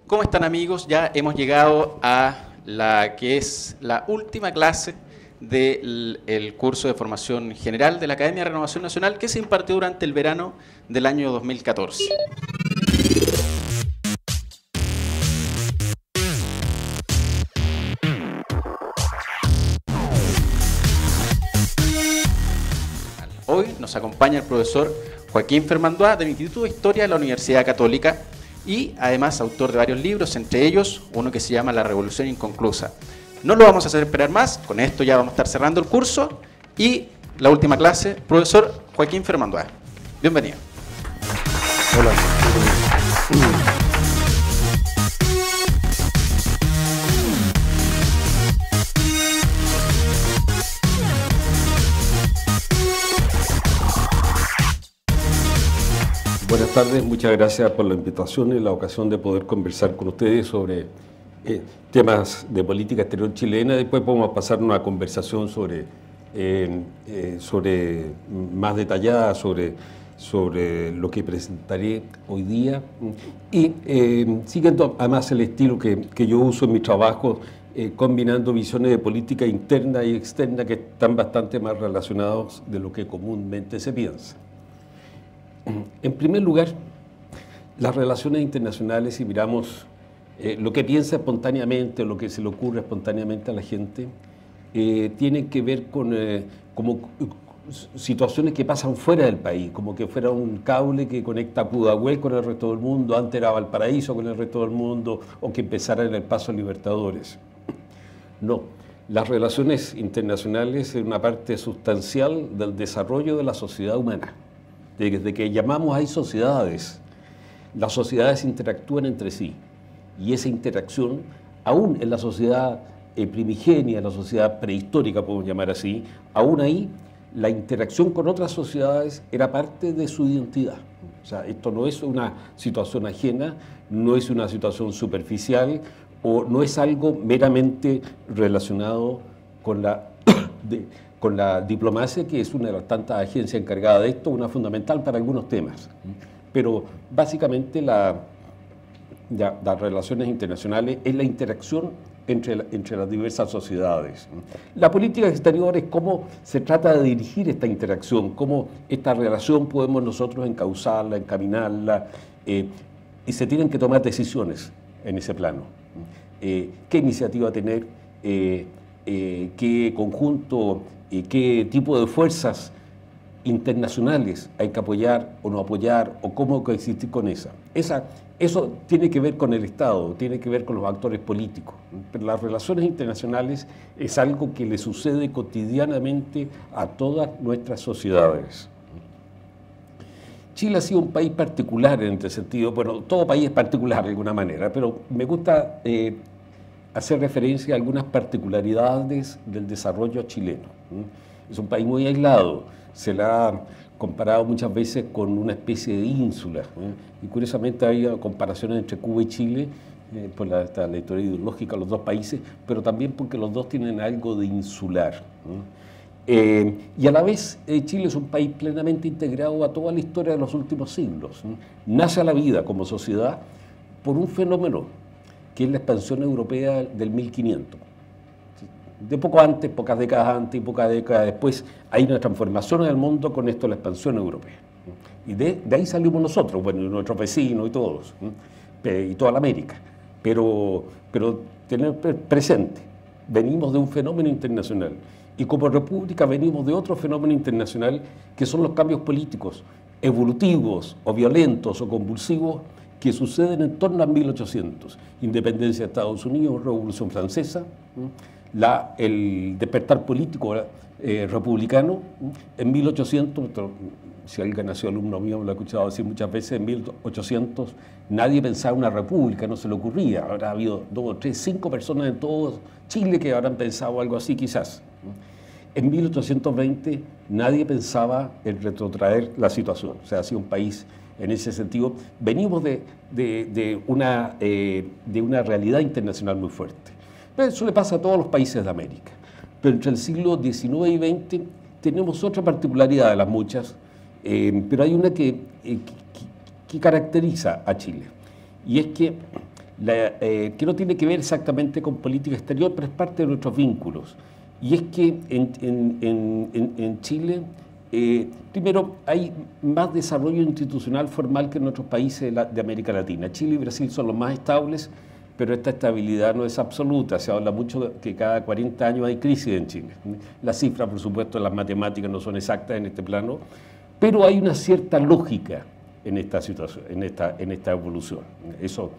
¿Cómo están, amigos? Ya hemos llegado a la que es la última clase del curso de formación general de la Academia de Renovación Nacional que se impartió durante el verano del año 2014. Hoy nos acompaña el profesor Joaquín Fermandois del Instituto de Historia de la Universidad Católica y además autor de varios libros, entre ellos uno que se llama La Revolución Inconclusa. No lo vamos a hacer esperar más, con esto ya vamos a estar cerrando el curso y la última clase, profesor Joaquín Fermandois. Bienvenido. Hola. Buenas tardes, muchas gracias por la invitación y la ocasión de poder conversar con ustedes sobre temas de política exterior chilena. Después podemos pasar una conversación sobre más detallada sobre lo que presentaré hoy día. Y siguiendo además el estilo que yo uso en mi trabajo, combinando visiones de política interna y externa que están bastante más relacionados de lo que comúnmente se piensa. En primer lugar, las relaciones internacionales, si miramos lo que piensa espontáneamente, lo que se le ocurre espontáneamente a la gente, tienen que ver con como situaciones que pasan fuera del país, como que fuera un cable que conecta Pudahuel con el resto del mundo, antes era Valparaíso con el resto del mundo, o que empezara en el Paso Libertadores. No, las relaciones internacionales son una parte sustancial del desarrollo de la sociedad humana. Desde que llamamos hay sociedades, las sociedades interactúan entre sí y esa interacción, aún en la sociedad primigenia, en la sociedad prehistórica, podemos llamar así, aún ahí la interacción con otras sociedades era parte de su identidad. O sea, esto no es una situación ajena, no es una situación superficial o no es algo meramente relacionado con la diplomacia, que es una de las tantas agencias encargadas de esto, una fundamental para algunos temas. Pero básicamente las relaciones internacionales es la interacción entre las diversas sociedades. La política exterior es cómo se trata de dirigir esta interacción, cómo esta relación podemos nosotros encauzarla, encaminarla, y se tienen que tomar decisiones en ese plano. ¿Qué iniciativa tener? ¿Qué conjunto? ¿Qué tipo de fuerzas internacionales hay que apoyar o no apoyar, o cómo coexistir con esa? Eso tiene que ver con el Estado, tiene que ver con los actores políticos. Pero las relaciones internacionales es algo que le sucede cotidianamente a todas nuestras sociedades. Chile ha sido un país particular en este sentido. Bueno, todo país es particular de alguna manera, pero me gusta hacer referencia a algunas particularidades del desarrollo chileno. Es un país muy aislado, se la ha comparado muchas veces con una especie de ínsula, y curiosamente había comparaciones entre Cuba y Chile por la historia ideológica de los dos países, pero también porque los dos tienen algo de insular. Y a la vez Chile es un país plenamente integrado a toda la historia de los últimos siglos. Nace a la vida como sociedad por un fenómeno que es la expansión europea del 1500. De poco antes, pocas décadas antes y pocas décadas después, hay una transformación en el mundo con esto de la expansión europea. Y de ahí salimos nosotros, bueno, nuestros vecinos y todos, y toda la América. Pero tener presente, venimos de un fenómeno internacional. Y como república venimos de otro fenómeno internacional, que son los cambios políticos, evolutivos o violentos o convulsivos, que suceden en torno a 1800, independencia de Estados Unidos, Revolución Francesa, el despertar político republicano. En 1800, si alguien ha sido alumno mío, me lo he escuchado decir muchas veces, en 1800 nadie pensaba en una república, no se le ocurría. Habrá habido 2, 3, 5 personas en todo Chile que habrán pensado algo así quizás. En 1820 nadie pensaba en retrotraer la situación, o sea, ha sido un país. En ese sentido, venimos de una realidad internacional muy fuerte. Pero eso le pasa a todos los países de América. Pero entre el siglo XIX y XX tenemos otra particularidad de las muchas, pero hay una que caracteriza a Chile. Y es que que no tiene que ver exactamente con política exterior, pero es parte de nuestros vínculos. Y es que en Chile, primero, hay más desarrollo institucional formal que en otros países de América Latina. Chile y Brasil son los más estables, pero esta estabilidad no es absoluta. Se habla mucho de que cada 40 años hay crisis en Chile. Las cifras, por supuesto, las matemáticas no son exactas en este plano, pero hay una cierta lógica en esta situación, en esta evolución. Eso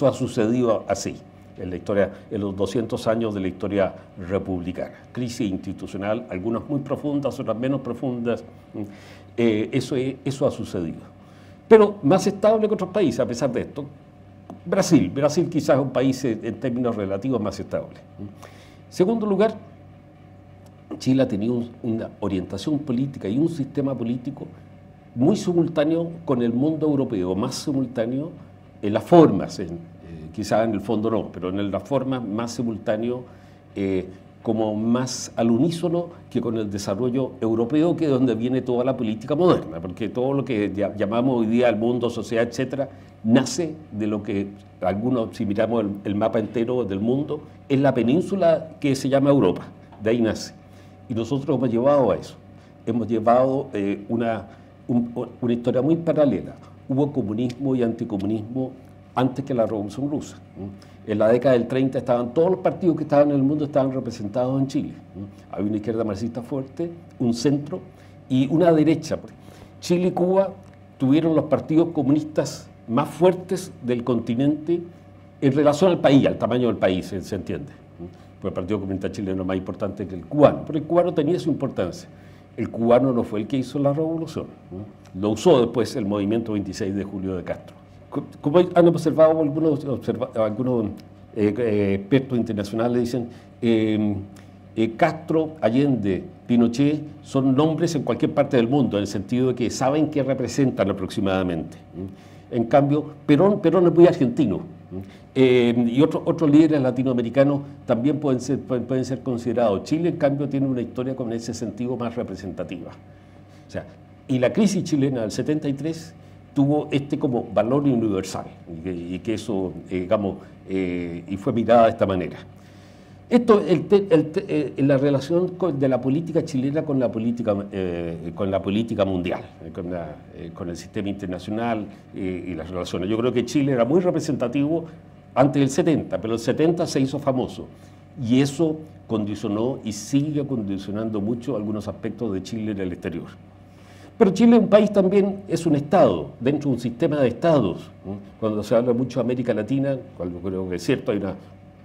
ha sucedido así en la historia, en los 200 años de la historia republicana. Crisis institucional, algunas muy profundas, otras menos profundas. Eso ha sucedido. Pero más estable que otros países, a pesar de esto. Brasil quizás es un país en términos relativos más estable. Segundo lugar, Chile ha tenido una orientación política y un sistema político muy simultáneo con el mundo europeo, más simultáneo en las formas, quizás en el fondo no, pero en las formas más simultáneo, como más al unísono que con el desarrollo europeo, que es donde viene toda la política moderna, porque todo lo que llamamos hoy día el mundo, sociedad, etcétera, nace de lo que algunos, si miramos el mapa entero del mundo, es la península que se llama Europa, de ahí nace. Y nosotros hemos llevado a eso, hemos llevado una historia muy paralela. Hubo comunismo y anticomunismo antes que la Revolución Rusa. En la década del 30 todos los partidos que estaban en el mundo estaban representados en Chile. Había una izquierda marxista fuerte, un centro y una derecha. Chile y Cuba tuvieron los partidos comunistas más fuertes del continente en relación al país, al tamaño del país, se entiende. Pues el Partido Comunista Chileno es más importante que el cubano, pero el cubano tenía su importancia. El cubano no fue el que hizo la revolución, lo usó después el movimiento 26 de julio de Castro. Como han observado algunos expertos internacionales, dicen Castro, Allende, Pinochet son nombres en cualquier parte del mundo, en el sentido de que saben qué representan aproximadamente. En cambio, Perón es muy argentino. Y otros líderes latinoamericanos también pueden ser considerados. Chile, en cambio, tiene una historia con ese sentido más representativa. O sea, y la crisis chilena del 73 tuvo como valor universal, y que eso, y fue mirada de esta manera. Esto, la relación de la política chilena con la política mundial, con el sistema internacional y las relaciones. Yo creo que Chile era muy representativo antes del 70, pero el 70 se hizo famoso, y eso condicionó y sigue condicionando mucho algunos aspectos de Chile en el exterior. Pero Chile, un país, también es un Estado, dentro de un sistema de Estados. Cuando se habla mucho de América Latina, cuando creo que es cierto, hay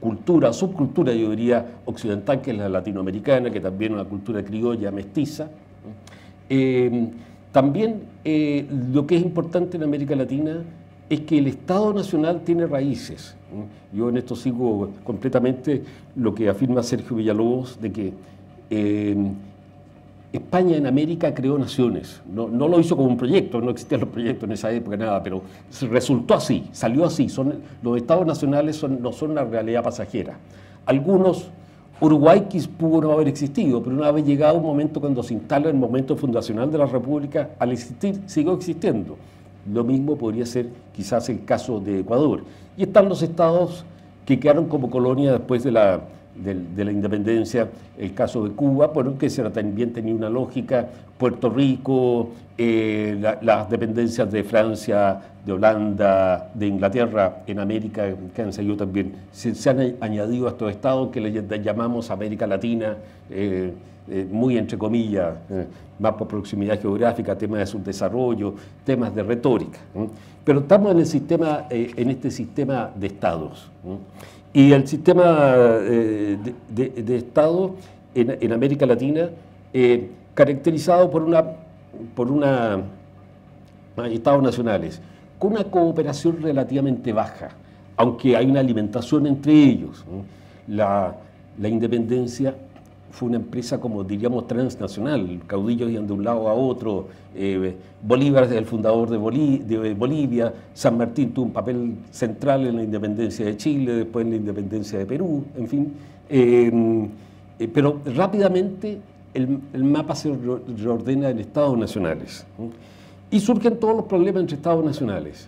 una subcultura, yo diría, occidental, que es la latinoamericana, que también es una cultura criolla, mestiza. También lo que es importante en América Latina es que el Estado Nacional tiene raíces. Yo en esto sigo completamente lo que afirma Sergio Villalobos, de que España en América creó naciones. No lo hizo como un proyecto, no existían los proyectos en esa época, nada, pero resultó así, salió así. Los estados nacionales no son una realidad pasajera. Algunos, Uruguay pudo no haber existido, pero una vez llegado un momento cuando se instala el momento fundacional de la República, al existir, siguió existiendo. Lo mismo podría ser quizás el caso de Ecuador. Y están los estados que quedaron como colonia después de la independencia, el caso de Cuba, bueno, que también tenía una lógica, Puerto Rico, las dependencias de Francia, de Holanda, de Inglaterra en América, que han seguido también, se han añadido a estos estados que les llamamos América Latina, muy entre comillas, más por proximidad geográfica, temas de subdesarrollo, temas de retórica. Pero estamos en este sistema de estados. Y el sistema de Estado en América Latina, caracterizado por estados nacionales, con una cooperación relativamente baja, aunque hay una alimentación entre ellos. La independencia fue una empresa, como diríamos, transnacional. Caudillos iban de un lado a otro. Bolívar es el fundador de Bolivia. San Martín tuvo un papel central en la independencia de Chile, después en la independencia de Perú, en fin. Pero rápidamente el mapa se reordena en estados nacionales. Y surgen todos los problemas entre estados nacionales.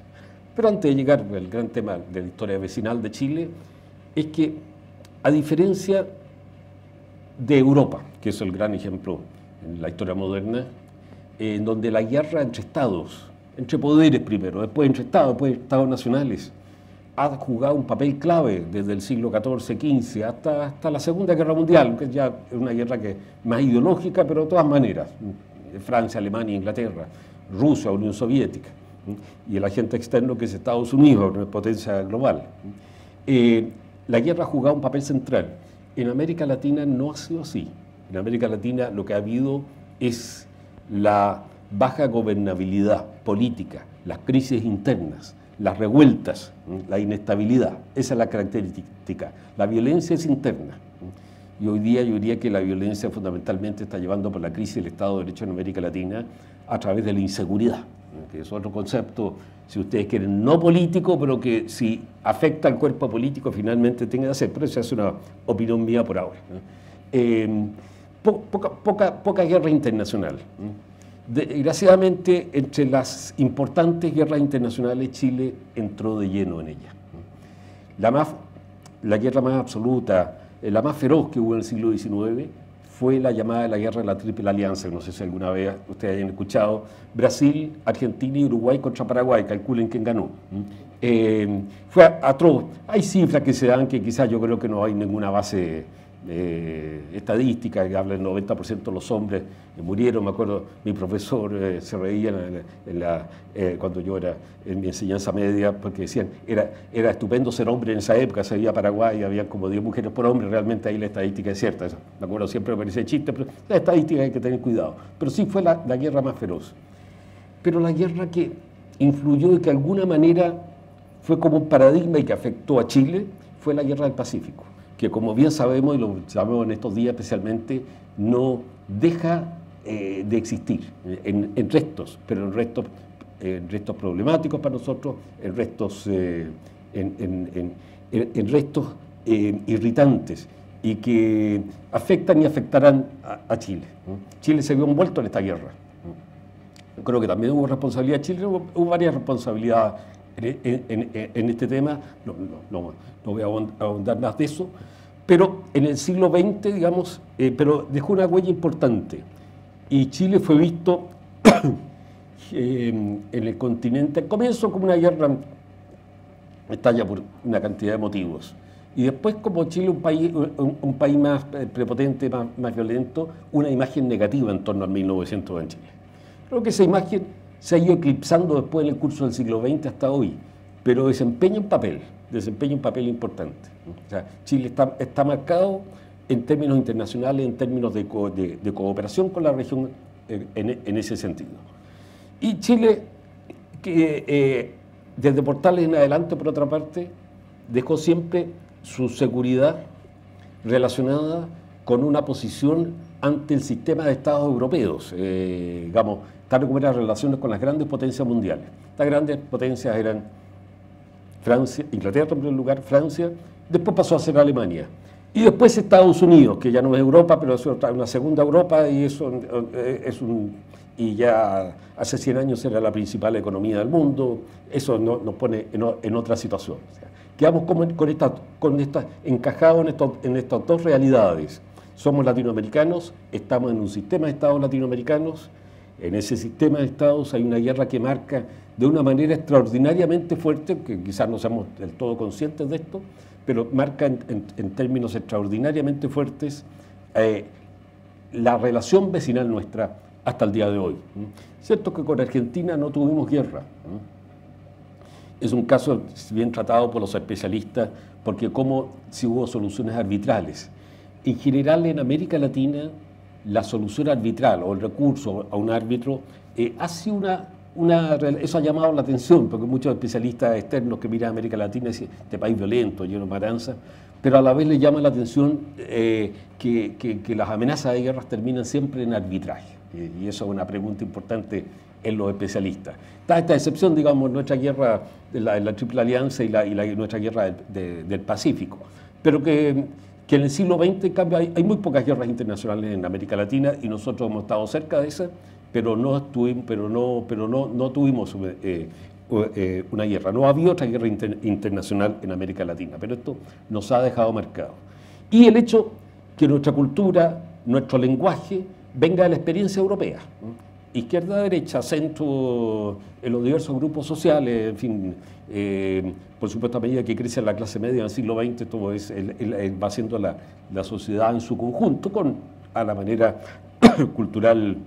Pero antes de llegar al gran tema de la historia vecinal de Chile, es que, a diferencia de Europa, que es el gran ejemplo en la historia moderna, en donde la guerra entre estados, entre poderes primero, después entre estados nacionales, ha jugado un papel clave desde el siglo XIV, XV hasta la Segunda Guerra Mundial, que ya es una guerra que es más ideológica, pero de todas maneras, Francia, Alemania, Inglaterra, Rusia, Unión Soviética, y el agente externo que es Estados Unidos, una potencia global. La guerra ha jugado un papel central. En América Latina no ha sido así. En América Latina lo que ha habido es la baja gobernabilidad política, las crisis internas, las revueltas, la inestabilidad. Esa es la característica. La violencia es interna. Y hoy día yo diría que la violencia fundamentalmente está llevando por la crisis del Estado de Derecho en América Latina a través de la inseguridad, que es otro concepto, si ustedes quieren, no político, pero que si afecta al cuerpo político finalmente tenga que hacer. Pero esa es una opinión mía por ahora. Poca guerra internacional. Desgraciadamente, entre las importantes guerras internacionales, Chile entró de lleno en ellas. La guerra más absoluta, la más feroz que hubo en el siglo XIX, fue la llamada la guerra de la Triple Alianza. No sé si alguna vez ustedes hayan escuchado. Brasil, Argentina y Uruguay contra Paraguay. Calculen quién ganó. Fue atroz. Hay cifras que se dan que quizás yo creo que no hay ninguna base estadística que habla del 90% de los hombres murieron. Me acuerdo, mi profesor se reía cuando yo era en mi enseñanza media, porque decían, era estupendo ser hombre en esa época. Se veía Paraguay, había como 10 mujeres por hombre. Realmente ahí la estadística es cierta. Eso, me acuerdo, siempre me parecía chiste, pero la estadística hay que tener cuidado. Pero sí fue la guerra más feroz. Pero la guerra que influyó y que de alguna manera fue como un paradigma y que afectó a Chile fue la guerra del Pacífico, que como bien sabemos, y lo sabemos en estos días especialmente, no deja de existir en restos, pero en restos problemáticos para nosotros, en restos, en restos irritantes y que afectan y afectarán a Chile. Chile se vio envuelto en esta guerra. Creo que también hubo responsabilidad de Chile, hubo varias responsabilidades en este tema, no voy a ahondar más de eso, pero en el siglo XX, digamos, pero dejó una huella importante. Y Chile fue visto en el continente, al comienzo como una guerra estalla por una cantidad de motivos, y después como Chile un país más prepotente, más violento, una imagen negativa en torno al 1900 en Chile. Creo que esa imagen se ha ido eclipsando después en el curso del siglo XX hasta hoy, pero desempeña un papel importante. O sea, Chile está marcado en términos internacionales, en términos de cooperación con la región en ese sentido. Y Chile, que desde Portales en adelante, por otra parte, dejó siempre su seguridad relacionada con una posición ante el sistema de estados europeos, digamos, está recuperando relaciones con las grandes potencias mundiales. Estas grandes potencias eran Francia, Inglaterra en primer lugar, Francia, después pasó a ser Alemania. Y después Estados Unidos, que ya no es Europa, pero es una segunda Europa, y y ya hace 100 años era la principal economía del mundo. Eso nos pone en otra situación. O sea, quedamos como encajados en estas dos realidades. Somos latinoamericanos, estamos en un sistema de estados latinoamericanos. En ese sistema de estados hay una guerra que marca de una manera extraordinariamente fuerte, que quizás no seamos del todo conscientes de esto, pero marca en términos extraordinariamente fuertes la relación vecinal nuestra hasta el día de hoy. Cierto que con Argentina no tuvimos guerra. Es un caso bien tratado por los especialistas, porque como si hubo soluciones arbitrales. En general en América Latina la solución arbitral o el recurso a un árbitro hace eso ha llamado la atención, porque muchos especialistas externos que miran a América Latina dicen, este país violento, lleno de matanza, pero a la vez le llama la atención que las amenazas de guerras terminan siempre en arbitraje, y eso es una pregunta importante en los especialistas. Está esta excepción, digamos, nuestra guerra, la Triple Alianza y nuestra guerra del Pacífico, pero que en el siglo XX, en cambio, hay muy pocas guerras internacionales en América Latina y nosotros hemos estado cerca de esas, pero no tuvimos una guerra. No había otra guerra internacional en América Latina, pero esto nos ha dejado marcado. Y el hecho que nuestra cultura, nuestro lenguaje, venga de la experiencia europea. Izquierda, derecha, centro, en los diversos grupos sociales, en fin, por supuesto a medida que crece la clase media en el siglo XX, todo va siendo la sociedad en su conjunto, a la manera cultural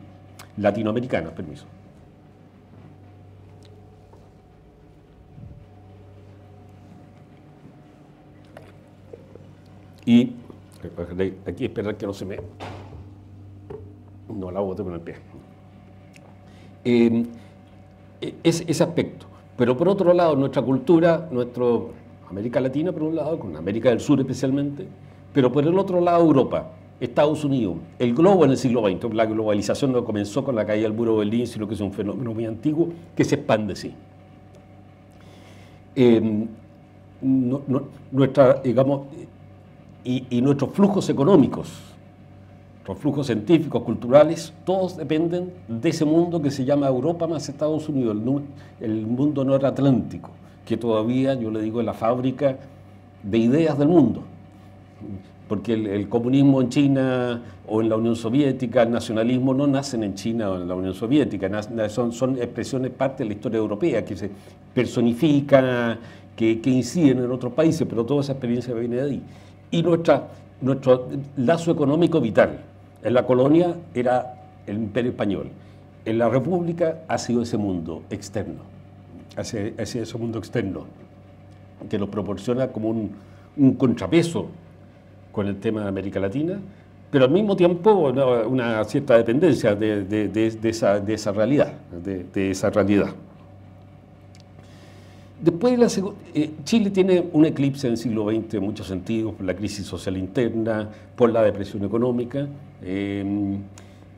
latinoamericana. Permiso. Y aquí esperar que no se me... No la bote con el pie. Ese aspecto. Pero por otro lado, nuestra cultura, América Latina por un lado, con América del Sur especialmente, pero por el otro lado Europa, Estados Unidos, el globo en el siglo XX, la globalización no comenzó con la caída del muro de Berlín, sino que es un fenómeno muy antiguo que se expande, sí. Digamos, y nuestros flujos económicos, los flujos científicos, culturales, todos dependen de ese mundo que se llama Europa más Estados Unidos, el mundo noratlántico, que todavía, yo le digo, es la fábrica de ideas del mundo. Porque el comunismo en China o en la Unión Soviética, el nacionalismo no nacen en China o en la Unión Soviética, son expresiones parte de la historia europea, que se personifican, que inciden en otros países, pero toda esa experiencia viene de ahí. Y nuestro lazo económico vital. En la colonia era el Imperio Español. En la República ha sido ese mundo externo, ese mundo externo que nos proporciona como un contrapeso con el tema de América Latina, pero al mismo tiempo una cierta dependencia de esa realidad, de esa realidad. Después, Chile tiene un eclipse en el siglo XX en muchos sentidos, por la crisis social interna, por la depresión económica, y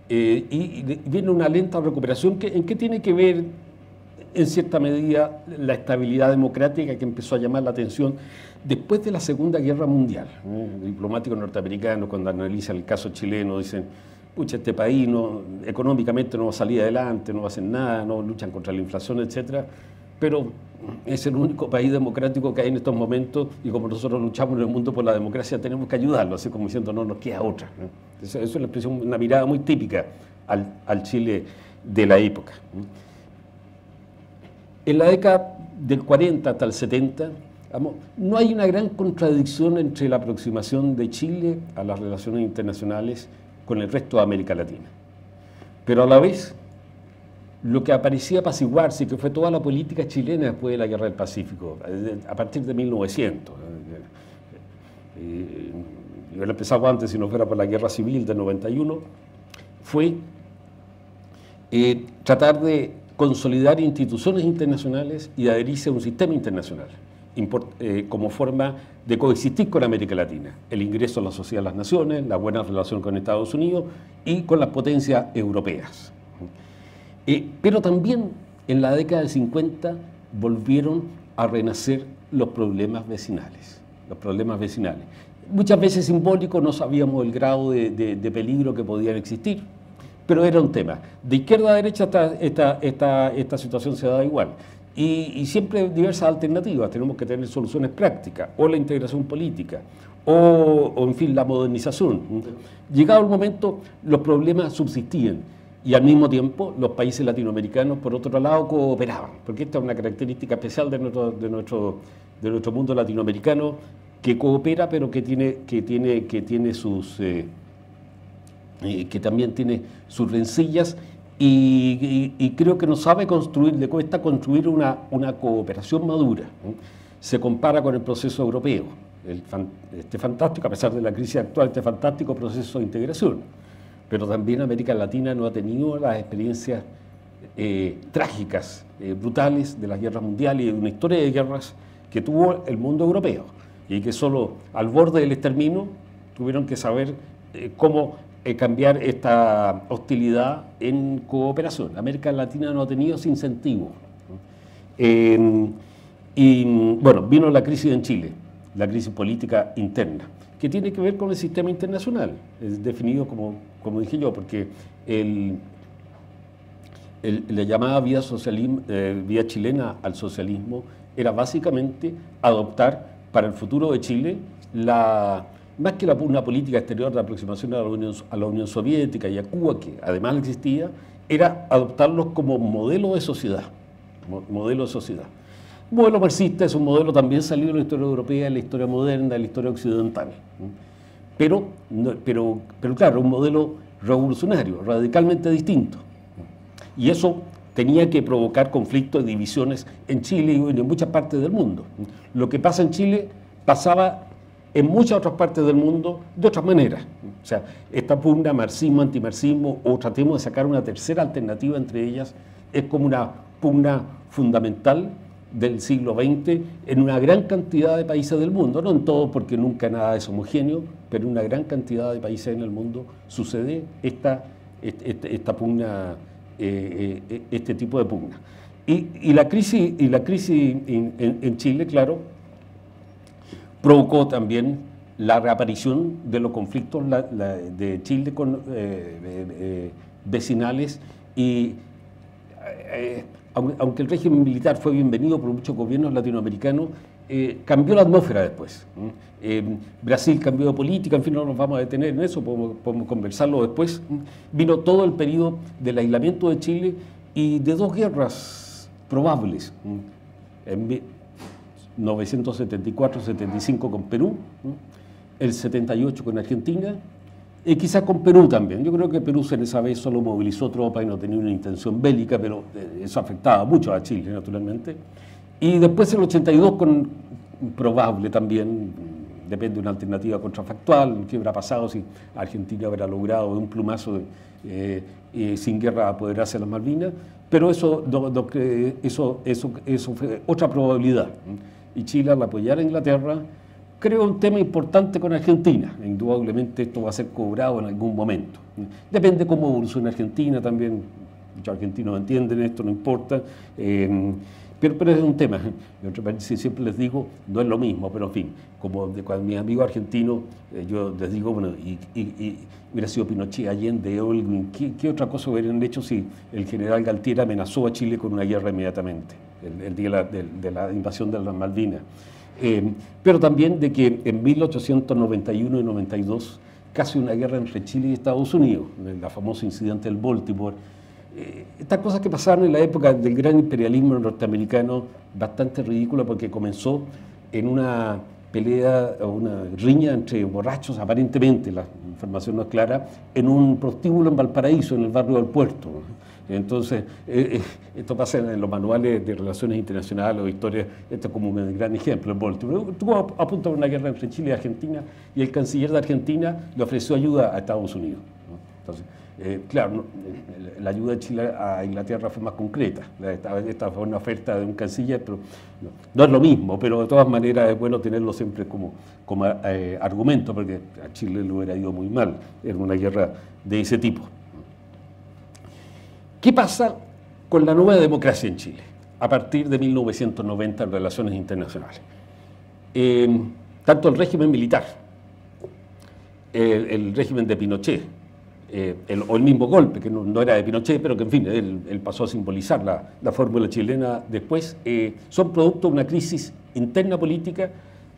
viene una lenta recuperación. ¿En qué tiene que ver, en cierta medida, la estabilidad democrática que empezó a llamar la atención después de la Segunda Guerra Mundial? Diplomáticos norteamericanos, cuando analizan el caso chileno, dicen: pucha, este país económicamente no va a salir adelante, no va a hacer nada, no luchan contra la inflación, etcétera. Pero es el único país democrático que hay en estos momentos, y como nosotros luchamos en el mundo por la democracia, tenemos que ayudarlo, así como diciendo, no nos queda otra, ¿no? Eso es una expresión, una mirada muy típica al Chile de la época. En la década del 40 hasta el 70, no hay una gran contradicción entre la aproximación de Chile a las relaciones internacionales con el resto de América Latina. Pero a la vez, lo que parecía apaciguarse, que fue toda la política chilena después de la Guerra del Pacífico, a partir de 1900. Yo hubiera empezado antes si no fuera por la Guerra Civil del 91, fue tratar de consolidar instituciones internacionales y adherirse a un sistema internacional como forma de coexistir con América Latina, el ingreso a la Sociedad de las Naciones, la buena relación con Estados Unidos y con las potencias europeas. Pero también en la década del 50 volvieron a renacer los problemas vecinales. Muchas veces simbólicos, no sabíamos el grado de peligro que podían existir, pero era un tema. De izquierda a derecha esta situación se da igual. Y siempre diversas alternativas. Tenemos que tener soluciones prácticas, o la integración política, o en fin, la modernización. Llegado el momento, los problemas subsistían. Y al mismo tiempo los países latinoamericanos, por otro lado, cooperaban, porque esta es una característica especial de nuestro mundo latinoamericano, que coopera, pero que también tiene sus rencillas, y creo que no sabe construir, le cuesta construir una cooperación madura. Se compara con el proceso europeo, este fantástico, a pesar de la crisis actual, este fantástico proceso de integración. Pero también América Latina no ha tenido las experiencias trágicas, brutales de las guerras mundiales y de una historia de guerras que tuvo el mundo europeo, y que solo al borde del exterminio tuvieron que saber cómo cambiar esta hostilidad en cooperación. América Latina no ha tenido ese incentivo. Y bueno, vino la crisis en Chile, la crisis política interna, que tiene que ver con el sistema internacional, es definido como dije yo, porque la llamada vía chilena al socialismo era básicamente adoptar para el futuro de Chile más que una política exterior de aproximación a la Unión Soviética y a Cuba, que además existía, era adoptarlos como modelo de sociedad. Modelo de sociedad. Un modelo marxista es un modelo también salido de la historia europea, de la historia moderna, de la historia occidental. Pero claro, un modelo revolucionario, radicalmente distinto. Y eso tenía que provocar conflictos y divisiones en Chile y en muchas partes del mundo. Lo que pasa en Chile pasaba en muchas otras partes del mundo de otras maneras. O sea, esta pugna marxismo, antimarxismo, o tratemos de sacar una tercera alternativa entre ellas, es como una pugna fundamental del siglo XX en una gran cantidad de países del mundo, no en todo porque nunca nada es homogéneo, pero en una gran cantidad de países en el mundo sucede esta pugna, este tipo de pugna. Y la crisis en Chile, claro, provocó también la reaparición de los conflictos de Chile con vecinales y aunque el régimen militar fue bienvenido por muchos gobiernos latinoamericanos, cambió la atmósfera después. Brasil cambió de política, en fin, no nos vamos a detener en eso, podemos conversarlo después. Vino todo el periodo del aislamiento de Chile y de dos guerras probables, en 1974-75 con Perú, el 78 con Argentina, y quizás con Perú también. Yo creo que Perú en esa vez solo movilizó tropas y no tenía una intención bélica, pero eso afectaba mucho a Chile, naturalmente. Y después el 82 con probable también, depende de una alternativa contrafactual, qué habrá pasado si Argentina habrá logrado de un plumazo sin guerra apoderarse de las Malvinas, pero eso fue otra probabilidad. Y Chile, al apoyar a Inglaterra, creó un tema importante con Argentina. Indudablemente esto va a ser cobrado en algún momento. Depende cómo evoluciona Argentina también. Muchos argentinos entienden esto, no importa. Pero es un tema. En otro país siempre les digo, no es lo mismo, pero en fin, como cuando mis amigos argentinos, yo les digo, bueno, y hubiera sido Pinochet, Allende, Holguín, ¿qué otra cosa hubieran hecho si el general Galtieri amenazó a Chile con una guerra inmediatamente, el día de la invasión de las Malvinas? Pero también de que en 1891 y 92 casi una guerra entre Chile y Estados Unidos, el famoso incidente del Baltimore. Estas cosas que pasaron en la época del gran imperialismo norteamericano, bastante ridícula porque comenzó en una pelea o una riña entre borrachos, aparentemente, la información no es clara, en un prostíbulo en Valparaíso, en el barrio del Puerto. Entonces, esto pasa en los manuales de relaciones internacionales o historias, esto es como un gran ejemplo, el Baltimore. Tuvo a punto de una guerra entre Chile y Argentina y el canciller de Argentina le ofreció ayuda a Estados Unidos, ¿no? Entonces, claro, la ayuda de Chile a Inglaterra fue más concreta. Esta fue una oferta de un canciller, pero no es lo mismo, pero de todas maneras es bueno tenerlo siempre como argumento, porque a Chile le hubiera ido muy mal. Era una guerra de ese tipo. ¿Qué pasa con la nueva democracia en Chile a partir de 1990 en relaciones internacionales? Tanto el régimen militar, el régimen de Pinochet, o el mismo golpe, que no era de Pinochet, pero que en fin, él pasó a simbolizar la fórmula chilena después, son producto de una crisis interna política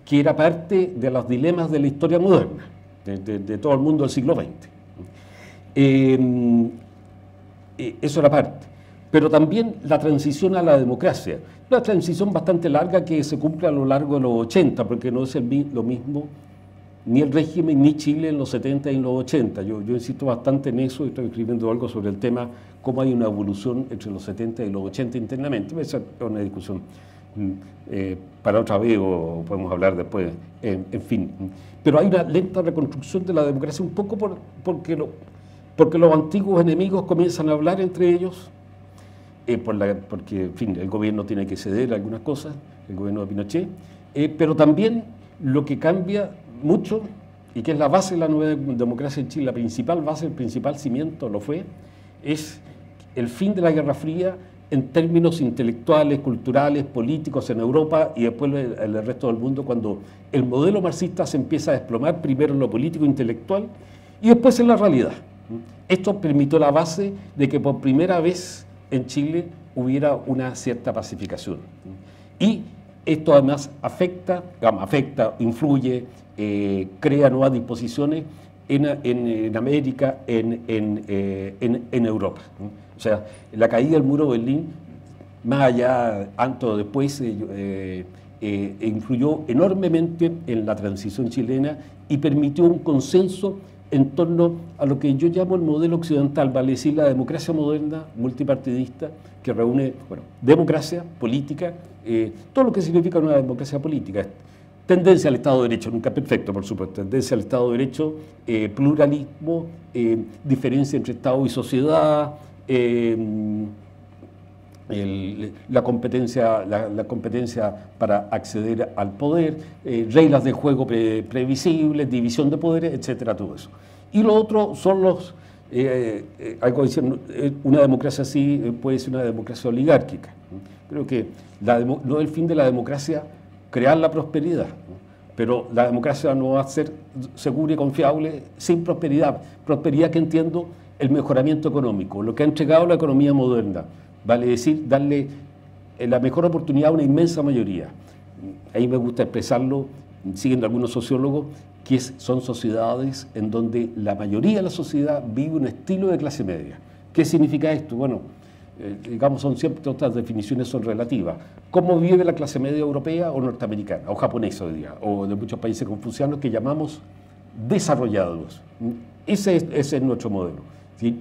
que era parte de los dilemas de la historia moderna, de todo el mundo del siglo XX. Eso era parte. Pero también la transición a la democracia, una transición bastante larga que se cumple a lo largo de los 80, porque no es lo mismo ni el régimen ni Chile en los 70 y en los 80. Yo insisto bastante en eso, estoy escribiendo algo sobre el tema, cómo hay una evolución entre los 70 y los 80 internamente. Esa es una discusión para otra vez o podemos hablar después, en fin. Pero hay una lenta reconstrucción de la democracia, un poco porque los antiguos enemigos comienzan a hablar entre ellos, porque en fin, el gobierno tiene que ceder algunas cosas, el gobierno de Pinochet, pero también lo que cambia mucho, y que es la base de la nueva democracia en Chile, la principal base, el principal cimiento lo fue, es el fin de la Guerra Fría en términos intelectuales, culturales, políticos en Europa y después en el resto del mundo, cuando el modelo marxista se empieza a desplomar primero en lo político intelectual y después en la realidad. Esto permitió la base de que por primera vez en Chile hubiera una cierta pacificación. Y esto además afecta, influye, crea nuevas disposiciones en América, en Europa. O sea, la caída del muro de Berlín, más allá, antes o después, influyó enormemente en la transición chilena y permitió un consenso en torno a lo que yo llamo el modelo occidental, vale decir, la democracia moderna, multipartidista, que reúne, bueno, democracia, política, todo lo que significa una democracia política. Tendencia al Estado de Derecho, nunca perfecto, por supuesto, tendencia al Estado de Derecho, pluralismo, diferencia entre Estado y sociedad, la competencia para acceder al poder, reglas de juego previsibles, división de poderes, etcétera, todo eso. Y lo otro son los, algo diciendo, una democracia así puede ser una democracia oligárquica. Creo que no es el fin de la democracia crear la prosperidad, pero la democracia no va a ser segura y confiable sin prosperidad. Prosperidad que entiendo el mejoramiento económico, lo que ha entregado la economía moderna, vale decir, darle la mejor oportunidad a una inmensa mayoría. Ahí me gusta expresarlo, siguiendo algunos sociólogos, que son sociedades en donde la mayoría de la sociedad vive un estilo de clase media. ¿Qué significa esto? Bueno, digamos, son siempre otras definiciones son relativas. ¿Cómo vive la clase media europea o norteamericana, o japonesa hoy día, o de muchos países confucianos que llamamos desarrollados? Ese es nuestro modelo.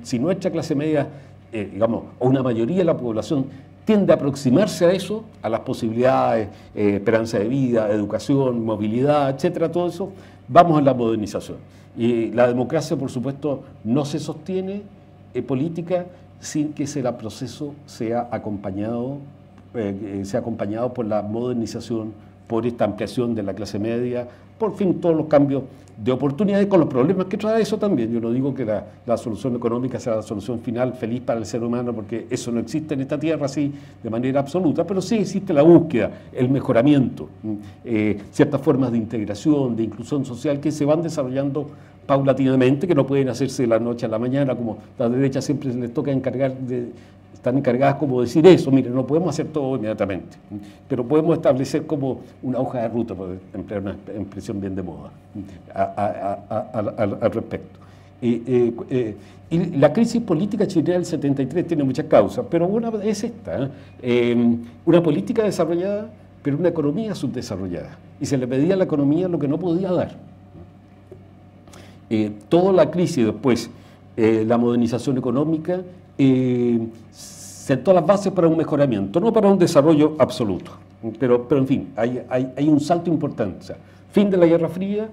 Si nuestra clase media, digamos, o una mayoría de la población tiende a aproximarse a eso, a las posibilidades, esperanza de vida, educación, movilidad, etcétera, todo eso, vamos a la modernización. Y la democracia, por supuesto, no se sostiene política sin que ese proceso sea acompañado por la modernización, por esta ampliación de la clase media, por fin todos los cambios de oportunidades con los problemas que trae eso también. Yo no digo que la solución económica sea la solución final feliz para el ser humano, porque eso no existe en esta tierra así de manera absoluta, pero sí existe la búsqueda, el mejoramiento, ciertas formas de integración, de inclusión social que se van desarrollando paulatinamente, que no pueden hacerse de la noche a la mañana, como la derecha siempre les toca están encargadas como decir eso, mire, no podemos hacer todo inmediatamente, pero podemos establecer como una hoja de ruta, por emplear una expresión bien de moda, al respecto. Y la crisis política chilena del 73 tiene muchas causas, pero una es esta, una política desarrollada, pero una economía subdesarrollada, y se le pedía a la economía lo que no podía dar. Toda la crisis después, la modernización económica, sentó las bases para un mejoramiento, no para un desarrollo absoluto, pero en fin, hay un salto importante, o sea, fin de la Guerra Fría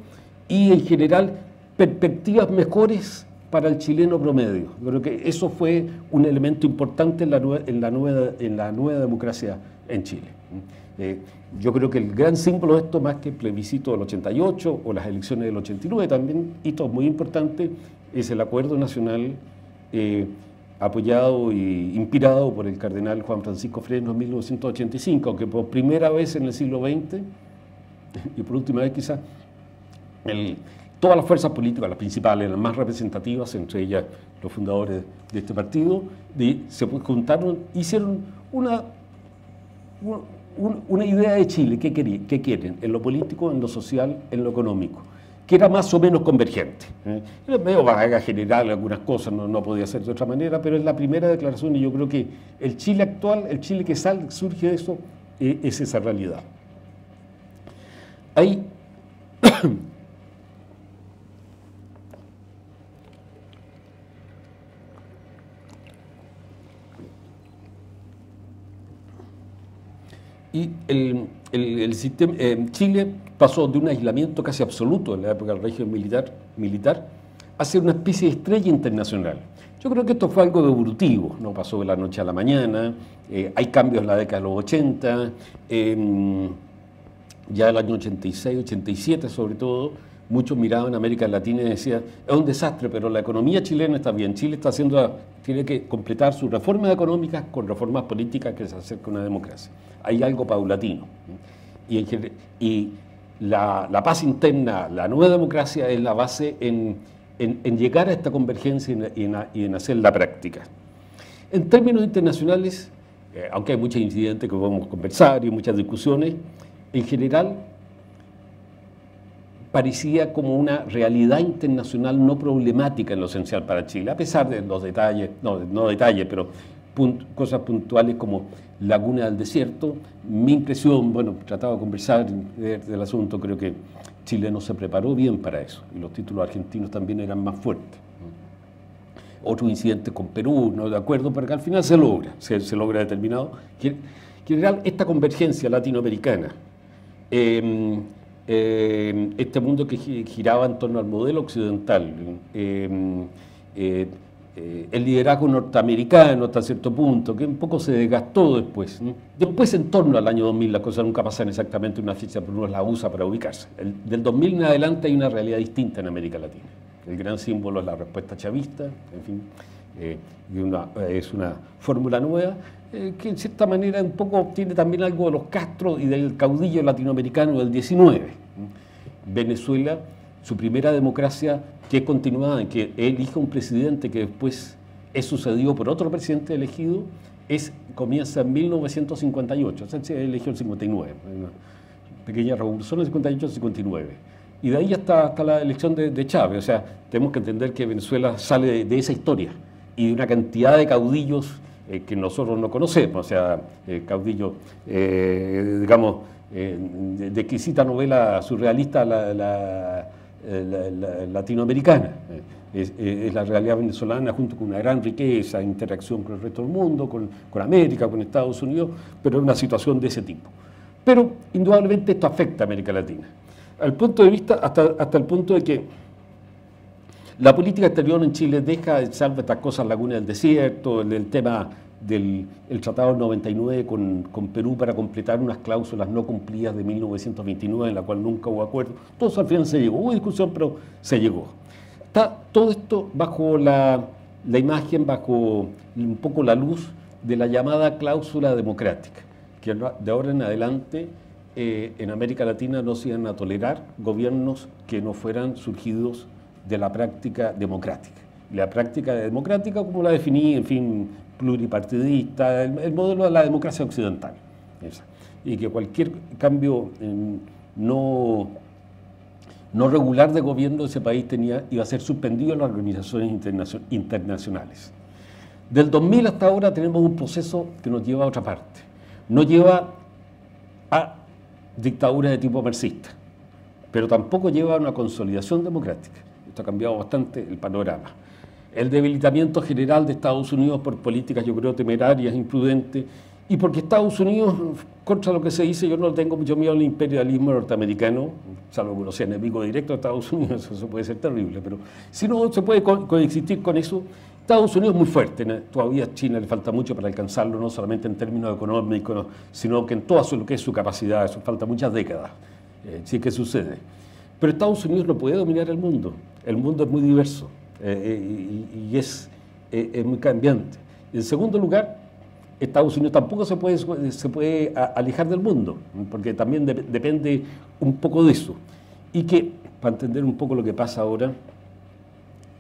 y en general perspectivas mejores para el chileno promedio. Yo creo que eso fue un elemento importante en la nueva democracia en Chile. Yo creo que el gran símbolo de esto, más que el plebiscito del 88 o las elecciones del 89, también hitos muy importantes, es el acuerdo nacional apoyado e inspirado por el cardenal Juan Francisco Fresno en 1985, aunque por primera vez en el siglo XX, y por última vez quizás, todas las fuerzas políticas, las principales, las más representativas, entre ellas los fundadores de este partido, se juntaron, hicieron una idea de Chile, ¿qué quieren? En lo político, en lo social, en lo económico, que era más o menos convergente. Era medio vaga general, algunas cosas no podía ser de otra manera, pero es la primera declaración y yo creo que el Chile actual, el Chile que surge de eso, es esa realidad. Hay y el sistema, Chile pasó de un aislamiento casi absoluto en la época del régimen militar a ser una especie de estrella internacional. Yo creo que esto fue algo evolutivo, no pasó de la noche a la mañana, hay cambios en la década de los 80, ya el año 86, 87 sobre todo, muchos miraban a América Latina y decían, es un desastre, pero la economía chilena está bien, Chile tiene que completar sus reformas económicas con reformas políticas que se acerquen a una democracia. Hay algo paulatino. Y la paz interna, la nueva democracia es la base en llegar a esta convergencia y en hacer la práctica. En términos internacionales, aunque hay muchos incidentes que podemos conversar y muchas discusiones, en general parecía como una realidad internacional no problemática en lo esencial para Chile, a pesar de los detalles, no detalles, pero cosas puntuales como Laguna del Desierto. Mi impresión, bueno, trataba de conversar del asunto, creo que Chile no se preparó bien para eso, y los títulos argentinos también eran más fuertes. Otro incidente con Perú, no de acuerdo, pero que al final se logra determinado. En general, esta convergencia latinoamericana, este mundo que giraba en torno al modelo occidental, el liderazgo norteamericano hasta cierto punto, que un poco se desgastó después. Después, en torno al año 2000, las cosas nunca pasan exactamente una fecha, pero uno la usa para ubicarse. Del 2000 en adelante hay una realidad distinta en América Latina. El gran símbolo es la respuesta chavista, en fin, es una fórmula nueva, que en cierta manera un poco tiene también algo de los Castro y del caudillo latinoamericano del 19. Venezuela, su primera democracia que continuada, en que elige un presidente que después es sucedido por otro presidente elegido, comienza en 1958, o sea, se eligió el 59, una pequeña revolución en el 58-59. Y de ahí hasta la elección de Chávez. O sea, tenemos que entender que Venezuela sale de esa historia y de una cantidad de caudillos que nosotros no conocemos. O sea, caudillos, digamos, de exquisita novela surrealista latinoamericana. Es la realidad venezolana junto con una gran riqueza, interacción con el resto del mundo, con América, con Estados Unidos, pero es una situación de ese tipo. Pero indudablemente esto afecta a América Latina. Al punto de vista, hasta el punto de que la política exterior en Chile deja, salvo estas cosas, Laguna del Desierto, el tema del Tratado del 99 con Perú para completar unas cláusulas no cumplidas de 1929, en la cual nunca hubo acuerdo. Todo eso al final se llegó, hubo discusión, pero se llegó. Está todo esto bajo la imagen, bajo un poco la luz de la llamada cláusula democrática, que de ahora en adelante en América Latina no se iban a tolerar gobiernos que no fueran surgidos de la práctica democrática. La práctica democrática, como la definí, en fin, pluripartidista, el modelo de la democracia occidental. Esa. Y que cualquier cambio no regular de gobierno de ese país iba a ser suspendido en las organizaciones internacionales. Del 2000 hasta ahora tenemos un proceso que nos lleva a otra parte. Nos lleva a dictaduras de tipo marxista, pero tampoco lleva a una consolidación democrática. Esto ha cambiado bastante el panorama. El debilitamiento general de Estados Unidos por políticas, yo creo, temerarias, imprudentes, y porque Estados Unidos, contra lo que se dice, yo no tengo mucho miedo al imperialismo norteamericano, salvo que no sea enemigo directo de Estados Unidos, eso puede ser terrible, pero si no se puede coexistir con eso. Estados Unidos es muy fuerte, todavía a China le falta mucho para alcanzarlo, no solamente en términos económicos, sino que en todo lo que es su capacidad, eso falta muchas décadas, sí que sucede. Pero Estados Unidos no puede dominar el mundo es muy diverso y es muy cambiante. En segundo lugar, Estados Unidos tampoco se puede alejar del mundo, porque también depende un poco de eso. Y que, para entender un poco lo que pasa ahora,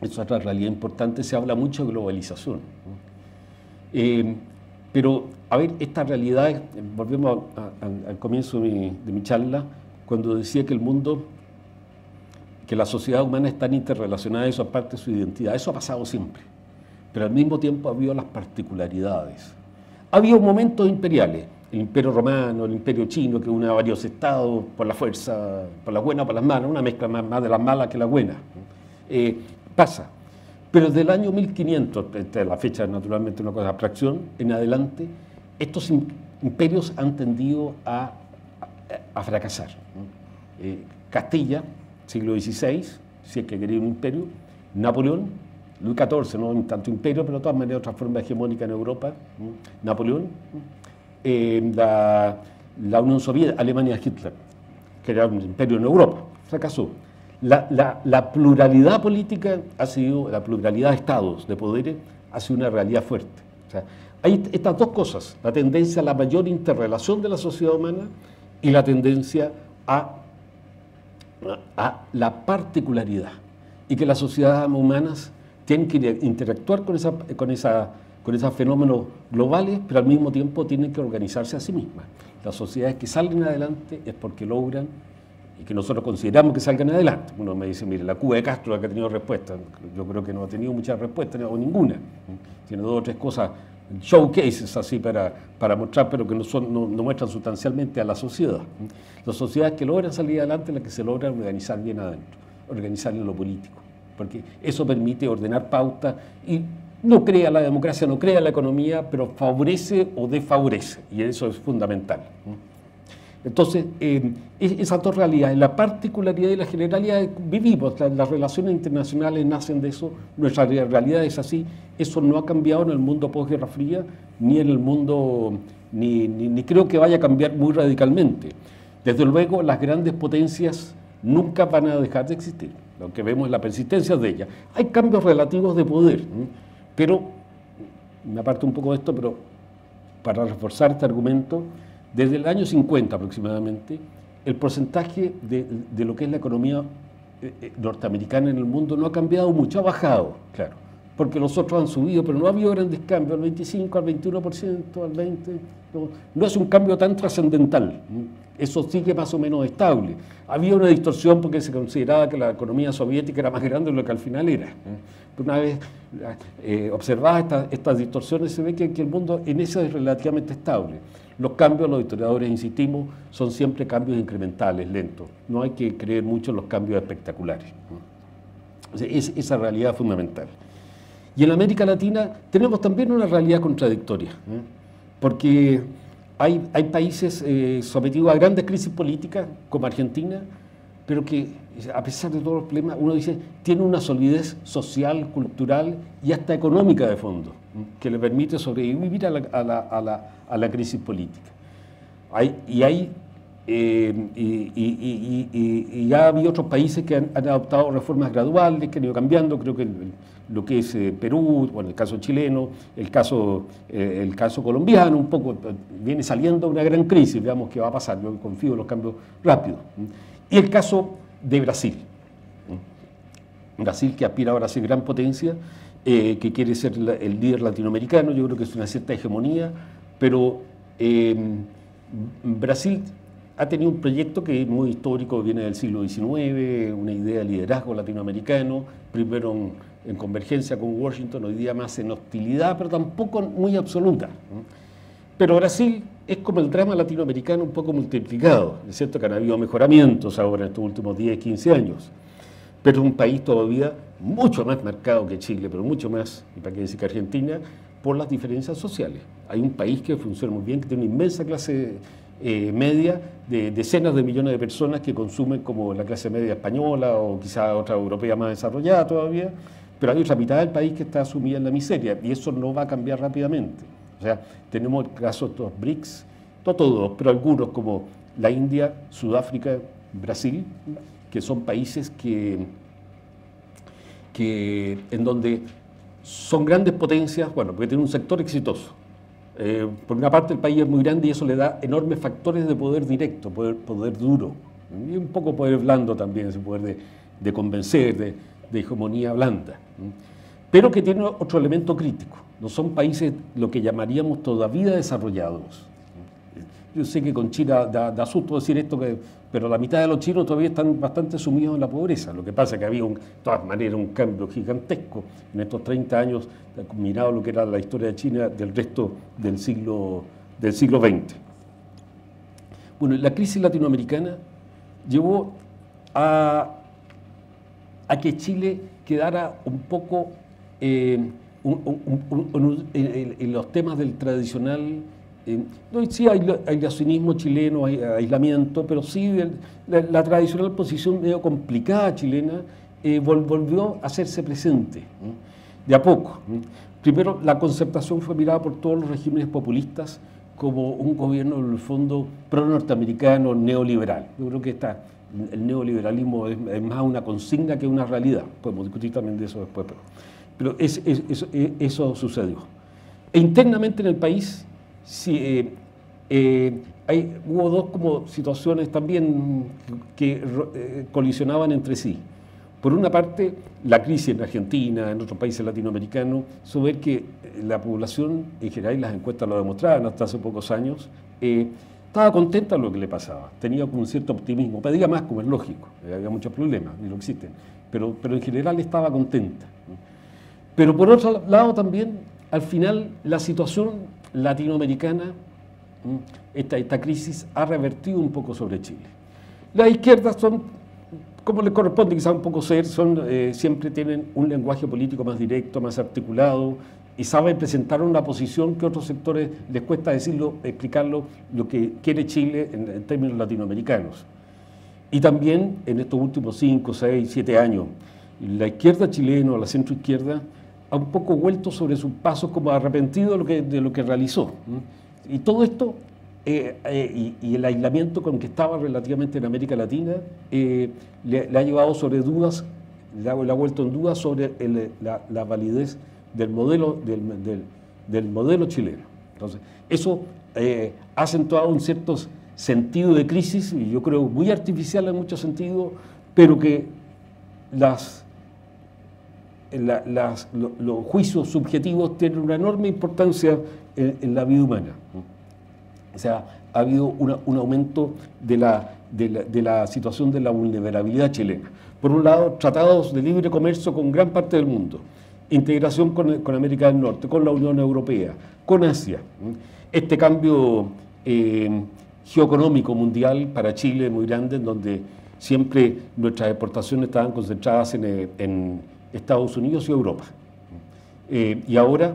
es otra realidad importante, se habla mucho de globalización. Pero, a ver, esta realidad, volvemos al comienzo de mi charla, cuando decía que el mundo, que la sociedad humana es tan interrelacionada, eso es parte de su identidad. Eso ha pasado siempre, pero al mismo tiempo ha habido las particularidades. Ha habido momentos imperiales, el imperio romano, el imperio chino, que une a varios estados por la fuerza, por las buenas o por las malas, una mezcla más de las malas que las buenas. Pasa. Pero desde el año 1500, la fecha naturalmente una cosa de abstracción, en adelante, estos imperios han tendido a fracasar. Castilla, siglo XVI, si es que quería un imperio, Napoleón, Luis XIV, no tanto imperio, pero de todas maneras otra forma hegemónica en Europa, Napoleón, la Unión Soviética, Alemania de Hitler, que era un imperio en Europa, fracasó. La pluralidad política ha sido, la pluralidad de estados, de poderes, ha sido una realidad fuerte. O sea, hay estas dos cosas, la tendencia a la mayor interrelación de la sociedad humana y la tendencia a la particularidad, y que las sociedades humanas tienen que interactuar con con esos fenómenos globales, pero al mismo tiempo tienen que organizarse a sí mismas. Las sociedades que salen adelante es porque logran, y que nosotros consideramos que salgan adelante. Uno me dice, mire, la Cuba de Castro la que ha tenido respuesta. Yo creo que no ha tenido muchas respuestas, o ninguna. Tiene 2 o 3 cosas, showcases así para mostrar, pero que no muestran sustancialmente a la sociedad. Las sociedades que logran salir adelante, las que se logran organizar bien adentro, organizar en lo político, porque eso permite ordenar pautas y no crea la democracia, no crea la economía, pero favorece o desfavorece, y eso es fundamental. Entonces, esas 2 realidades, la particularidad y la generalidad, vivimos, las relaciones internacionales nacen de eso, nuestra realidad es así, eso no ha cambiado en el mundo posguerra fría, ni en el mundo, ni creo que vaya a cambiar muy radicalmente. Desde luego, las grandes potencias nunca van a dejar de existir, lo que vemos es la persistencia de ellas. Hay cambios relativos de poder, pero, me aparto un poco de esto, pero para reforzar este argumento, desde el año 50 aproximadamente, el porcentaje de lo que es la economía norteamericana en el mundo no ha cambiado mucho, ha bajado, claro, porque los otros han subido, pero no ha habido grandes cambios, al 25, al 21%, al 20%, no es un cambio tan trascendental, eso sigue más o menos estable. Había una distorsión porque se consideraba que la economía soviética era más grande de lo que al final era. Pero una vez observadas estas distorsiones, se ve que el mundo en eso es relativamente estable. Los cambios, los historiadores insistimos, son siempre cambios incrementales, lentos. No hay que creer mucho en los cambios espectaculares. O sea, esa realidad es fundamental. Y en América Latina tenemos también una realidad contradictoria, porque hay países sometidos a grandes crisis políticas, como Argentina, pero que, a pesar de todos los problemas, uno dice, tiene una solidez social, cultural y hasta económica de fondo, que le permite sobrevivir a la crisis política. Ya había otros países que han adoptado reformas graduales, que han ido cambiando, creo que lo que es Perú, bueno, el caso chileno, el caso colombiano, un poco viene saliendo una gran crisis, veamos qué va a pasar, yo confío en los cambios rápidos. Y el caso de Brasil. Brasil, que aspira ahora a ser gran potencia, que quiere ser el líder latinoamericano, yo creo que es una cierta hegemonía, pero Brasil ha tenido un proyecto que es muy histórico, viene del siglo XIX, una idea de liderazgo latinoamericano, primero en convergencia con Washington, hoy día más en hostilidad, pero tampoco muy absoluta. Pero Brasil es como el drama latinoamericano un poco multiplicado. Es cierto que han habido mejoramientos ahora en estos últimos 10, 15 años, pero es un país todavía mucho más marcado que Chile, pero mucho más, y para qué decir que Argentina, por las diferencias sociales. Hay un país que funciona muy bien, que tiene una inmensa clase media de decenas de millones de personas que consumen como la clase media española o quizá otra europea más desarrollada todavía, pero hay otra mitad del país que está sumida en la miseria y eso no va a cambiar rápidamente. O sea, tenemos el caso de los BRICS, no todos, pero algunos como la India, Sudáfrica, Brasil, que son países en donde son grandes potencias, bueno, porque tienen un sector exitoso. Por una parte el país es muy grande y eso le da enormes factores de poder directo, poder duro, y un poco poder blando también, ese poder de convencer, de hegemonía blanda, pero que tiene otro elemento crítico. No son países lo que llamaríamos todavía desarrollados. Yo sé que con China da susto decir esto, pero la mitad de los chinos todavía están bastante sumidos en la pobreza. Lo que pasa es que había, de todas maneras, un cambio gigantesco en estos 30 años, combinado lo que era la historia de China del resto del siglo XX. Bueno, la crisis latinoamericana llevó a que Chile quedara un poco en los temas del tradicional. Sí hay aislacionismo chileno, hay aislamiento, pero sí la tradicional posición medio complicada chilena volvió a hacerse presente, de a poco. Primero, la concertación fue mirada por todos los regímenes populistas como un gobierno, en el fondo, pro-norteamericano, neoliberal. Yo creo que el neoliberalismo es más una consigna que una realidad. Podemos discutir también de eso después, pero eso sucedió. E internamente en el país, sí, hubo dos como situaciones también que colisionaban entre sí. Por una parte, la crisis en Argentina, en otros países latinoamericanos, hizo ver que la población en general, y las encuestas lo demostraban hasta hace pocos años, estaba contenta con lo que le pasaba, tenía como un cierto optimismo, pedía más, como es lógico, había muchos problemas y no existen, pero en general estaba contenta. Pero por otro lado también, al final, la situación latinoamericana, esta crisis ha revertido un poco sobre Chile. Las izquierdas son, como les corresponde quizá un poco ser, siempre tienen un lenguaje político más directo, más articulado, y saben presentar una posición que a otros sectores les cuesta decirlo, explicarlo, lo que quiere Chile en términos latinoamericanos. Y también en estos últimos 5, 6, 7 años, la izquierda chilena o la centroizquierda ha un poco vuelto sobre sus pasos como arrepentido de lo que realizó. Y todo esto, y el aislamiento con que estaba relativamente en América Latina, le ha llevado sobre dudas, le ha vuelto en dudas sobre la validez del modelo chileno. Entonces, eso ha acentuado un cierto sentido de crisis, y yo creo muy artificial en muchos sentidos, pero que los juicios subjetivos tienen una enorme importancia en la vida humana. O sea, ha habido un aumento de la situación de la vulnerabilidad chilena. Por un lado, tratados de libre comercio con gran parte del mundo, integración con América del Norte, con la Unión Europea, con Asia. Este cambio geoeconómico mundial para Chile muy grande, en donde siempre nuestras exportaciones estaban concentradas en Estados Unidos y Europa. Y ahora,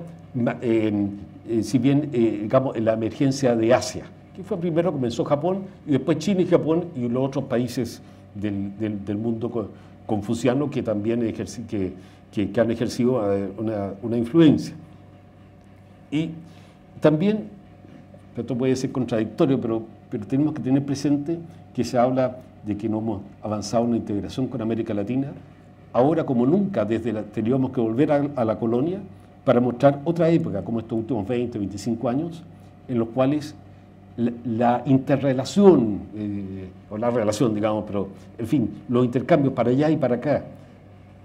si bien, digamos, en la emergencia de Asia, que fue primero, comenzó Japón, y después China y Japón, y los otros países del mundo confuciano que también que han ejercido una influencia. Y también, esto puede ser contradictorio, pero tenemos que tener presente que se habla de que no hemos avanzado en la integración con América Latina. Ahora, como nunca, teníamos que volver a la colonia para mostrar otra época, como estos últimos 20, 25 años, en los cuales la interrelación, o la relación, digamos, pero, en fin, los intercambios para allá y para acá,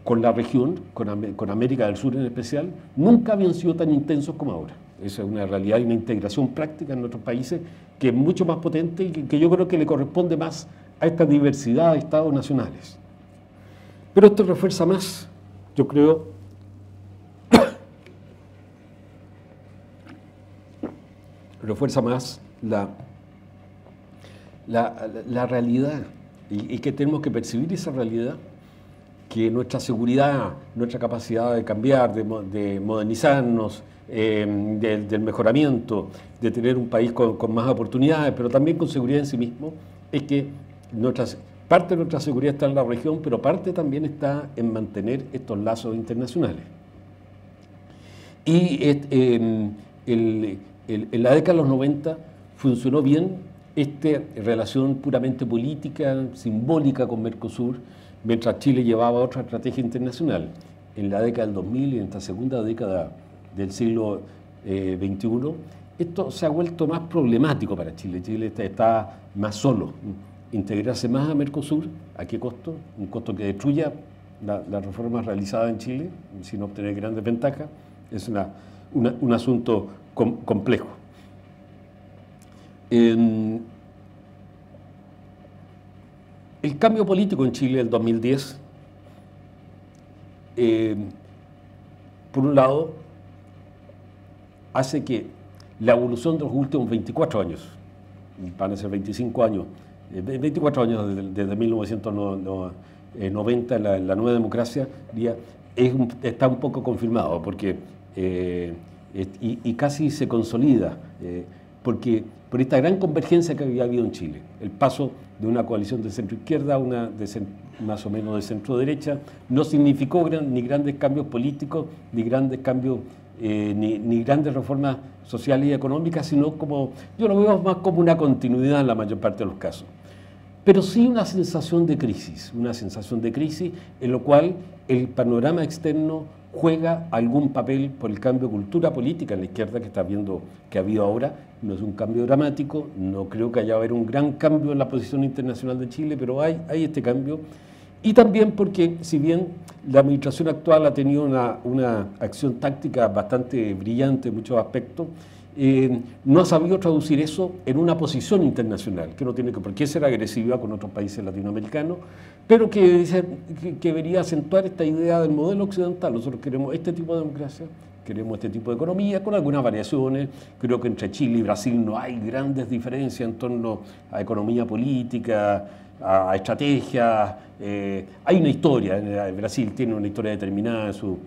con la región, con América del Sur en especial, nunca habían sido tan intensos como ahora. Esa es una realidad y una integración práctica en nuestros países que es mucho más potente y que yo creo que le corresponde más a esta diversidad de estados nacionales. Pero esto refuerza más, yo creo, refuerza más la realidad y que tenemos que percibir esa realidad, que nuestra seguridad, nuestra capacidad de cambiar, de modernizarnos, del mejoramiento, de tener un país con más oportunidades, pero también con seguridad en sí mismo, es que parte de nuestra seguridad está en la región, pero parte también está en mantener estos lazos internacionales. Y en la década de los 90 funcionó bien esta relación puramente política, simbólica con Mercosur, mientras Chile llevaba otra estrategia internacional. En la década del 2000 y en esta segunda década del siglo XXI, esto se ha vuelto más problemático para Chile. Chile está más solo. Integrarse más a Mercosur, ¿a qué costo? Un costo que destruya las reformas realizadas en Chile, sin obtener grandes ventajas. Es un asunto complejo. El cambio político en Chile del 2010, por un lado, hace que la evolución de los últimos 24 años, van a ser 25 años, 24 años desde 1990, la nueva democracia, está un poco confirmado, porque, y casi se consolida, porque por esta gran convergencia que había habido en Chile, el paso de una coalición de centro-izquierda a una más o menos de centro-derecha, no significó ni grandes cambios políticos, ni grandes cambios, ni grandes reformas sociales y económicas, sino como, yo lo veo más como una continuidad en la mayor parte de los casos. Pero sí una sensación de crisis en lo cual el panorama externo juega algún papel por el cambio de cultura política en la izquierda que está viendo que ha habido ahora. No es un cambio dramático, no creo que haya haber un gran cambio en la posición internacional de Chile, pero hay este cambio. Y también porque, si bien la administración actual ha tenido una acción táctica bastante brillante en muchos aspectos, no ha sabido traducir eso en una posición internacional, que no tiene por qué ser agresiva con otros países latinoamericanos, pero que debería acentuar esta idea del modelo occidental. Nosotros queremos este tipo de democracia, queremos este tipo de economía, con algunas variaciones. Creo que entre Chile y Brasil no hay grandes diferencias en torno a economía política, a estrategias. Hay una historia, Brasil tiene una historia determinada en su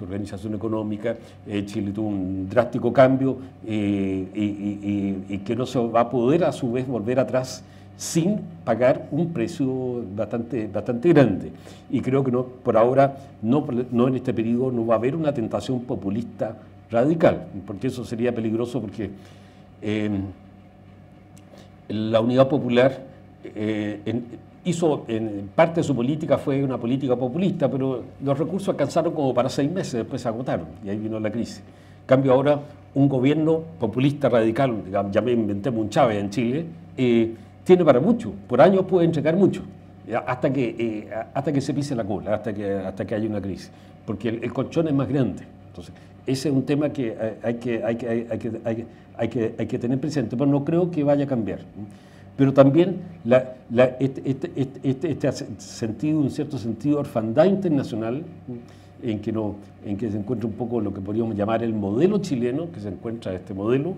organización económica. Chile tuvo un drástico cambio y que no se va a poder a su vez volver atrás sin pagar un precio bastante grande. Y creo que no, por ahora, no en este periodo, no va a haber una tentación populista radical, porque eso sería peligroso, porque la Unidad Popular hizo, en parte de su política fue una política populista, pero los recursos alcanzaron como para 6 meses, después se agotaron y ahí vino la crisis. En cambio ahora un gobierno populista radical, digamos, ya me inventé un Chávez en Chile, tiene para mucho, por años puede entregar mucho, hasta que se pise la cola, hasta que haya una crisis, porque el colchón es más grande. Entonces, ese es un tema que hay que tener presente, pero no creo que vaya a cambiar. Pero también este sentido, un cierto sentido de orfandad internacional, en que se encuentra un poco lo que podríamos llamar el modelo chileno, que se encuentra este modelo,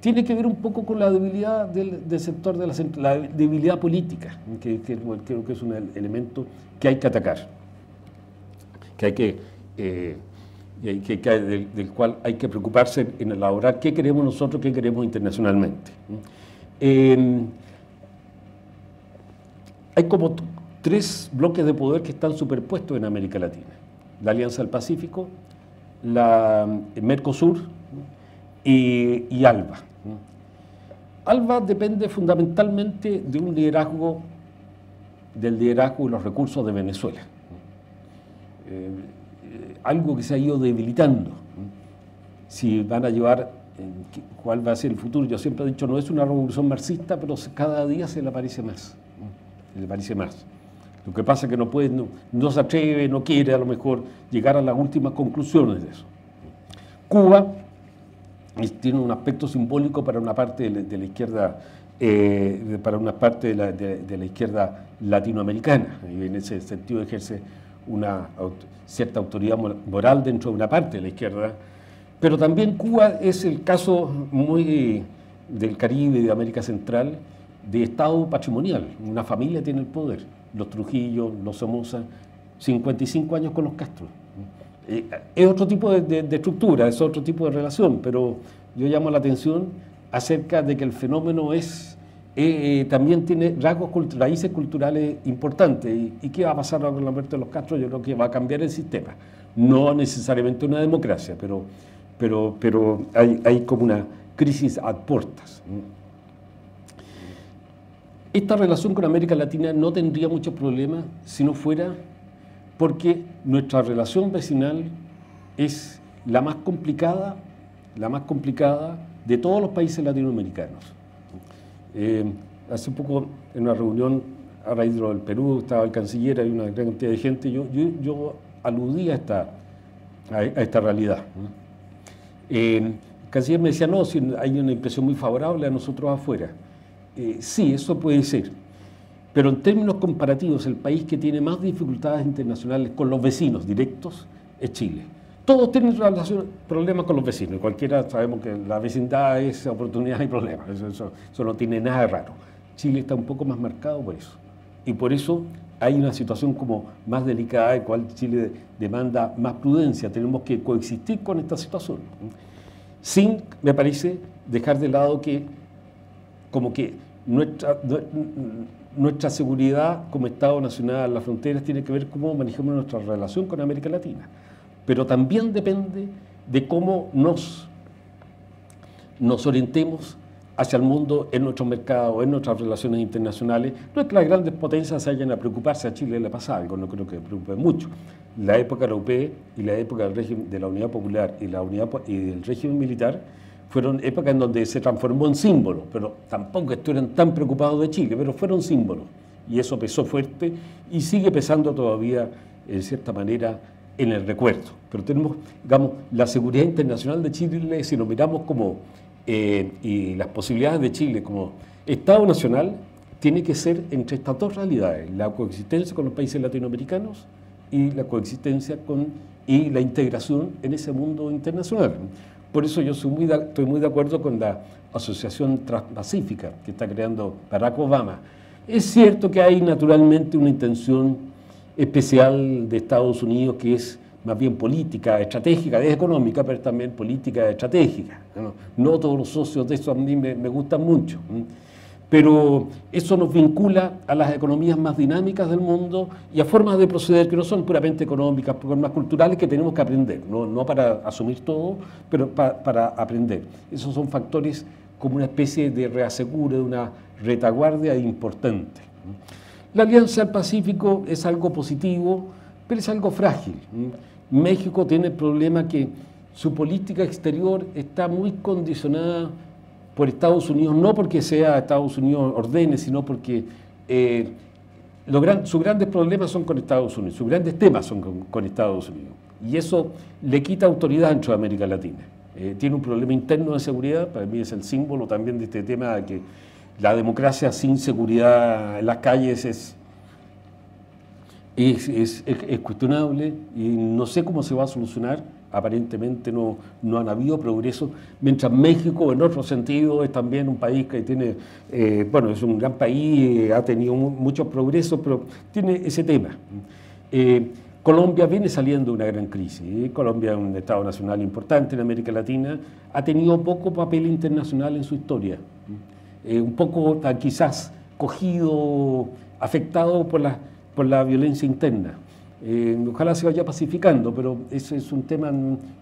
tiene que ver un poco con la debilidad del sector de la debilidad política, que creo que es un elemento que hay que atacar, del cual hay que preocuparse en elaborar qué queremos nosotros, qué queremos internacionalmente. Hay como 3 bloques de poder que están superpuestos en América Latina: la Alianza del Pacífico, la Mercosur y ALBA. ALBA depende fundamentalmente de un liderazgo, del liderazgo de los recursos de Venezuela, algo que se ha ido debilitando. Si van a llevar, ¿cuál va a ser el futuro? Yo siempre he dicho, no es una revolución marxista, pero cada día se le parece más. Lo que pasa es que no se atreve, no quiere a lo mejor llegar a las últimas conclusiones de eso. Cuba tiene un aspecto simbólico para una parte de la izquierda, para una parte de la izquierda latinoamericana, y en ese sentido ejerce una cierta autoridad moral dentro de una parte de la izquierda. Pero también Cuba es el caso muy del Caribe y de América Central, de Estado patrimonial. Una familia tiene el poder, los Trujillo, los Somoza, 55 años con los Castro. Es otro tipo de estructura, es otro tipo de relación, pero yo llamo la atención acerca de que el fenómeno también tiene raíces culturales importantes. ¿Y qué va a pasar con la muerte de los Castro? Yo creo que va a cambiar el sistema. No necesariamente una democracia, pero hay como una crisis ad portas. Esta relación con América Latina no tendría muchos problemas si no fuera porque nuestra relación vecinal es la más complicada de todos los países latinoamericanos. Hace poco, en una reunión a raíz de lo del Perú, estaba el canciller, hay una gran cantidad de gente, yo aludí a esta realidad. El canciller me decía, no, si hay una impresión muy favorable a nosotros afuera. Sí, eso puede ser, pero en términos comparativos, el país que tiene más dificultades internacionales con los vecinos directos es Chile. Todos tienen problemas con los vecinos, cualquiera sabemos que la vecindad es oportunidad y problemas, eso no tiene nada de raro. Chile está un poco más marcado por eso, y por eso hay una situación como más delicada, en la cual Chile demanda más prudencia. Tenemos que coexistir con esta situación, sin, me parece, dejar de lado que nuestra seguridad como Estado nacional, las fronteras, tiene que ver cómo manejamos nuestra relación con América Latina. Pero también depende de cómo nos orientemos hacia el mundo en nuestro mercado, en nuestras relaciones internacionales. No es que las grandes potencias se vayan a preocuparse, a Chile le pasa algo, no creo que le preocupe mucho. La época de la UP y la época del régimen de la Unidad Popular y del régimen militar fueron épocas en donde se transformó en símbolo, pero tampoco estuvieron tan preocupados de Chile, pero fueron símbolos. y eso pesó fuerte y sigue pesando todavía, en cierta manera, en el recuerdo. Pero tenemos, digamos, la seguridad internacional de Chile, si lo miramos como, y las posibilidades de Chile como Estado nacional, tiene que ser entre estas dos realidades, la coexistencia con los países latinoamericanos y la coexistencia y la integración en ese mundo internacional. Por eso yo estoy muy de acuerdo con la Asociación Transpacífica que está creando Barack Obama. Es cierto que hay naturalmente una intención especial de Estados Unidos que es más bien política, estratégica, es económica, pero también política estratégica. No todos los socios de eso a mí me gustan mucho. Pero eso nos vincula a las economías más dinámicas del mundo y a formas de proceder que no son puramente económicas, formas culturales que tenemos que aprender, no para asumir todo, pero para aprender. Esos son factores como una especie de reaseguro, de una retaguardia importante. La Alianza del Pacífico es algo positivo, pero es algo frágil. México tiene el problema que su política exterior está muy condicionada por Estados Unidos, no porque sea Estados Unidos ordene, sino porque sus grandes problemas son con Estados Unidos, sus grandes temas son con Estados Unidos. Y eso le quita autoridad dentro de América Latina. Tiene un problema interno de seguridad, para mí es el símbolo también de este tema de que la democracia sin seguridad en las calles es cuestionable y no sé cómo se va a solucionar. Aparentemente no han habido progresos, mientras México en otro sentido es también un país que tiene, bueno, es un gran país, ha tenido muchos progresos, pero tiene ese tema. Colombia viene saliendo de una gran crisis. Colombia es un Estado nacional importante en América Latina, ha tenido poco papel internacional en su historia, un poco quizás cogido, afectado por la violencia interna. Ojalá se vaya pacificando, pero ese es un tema,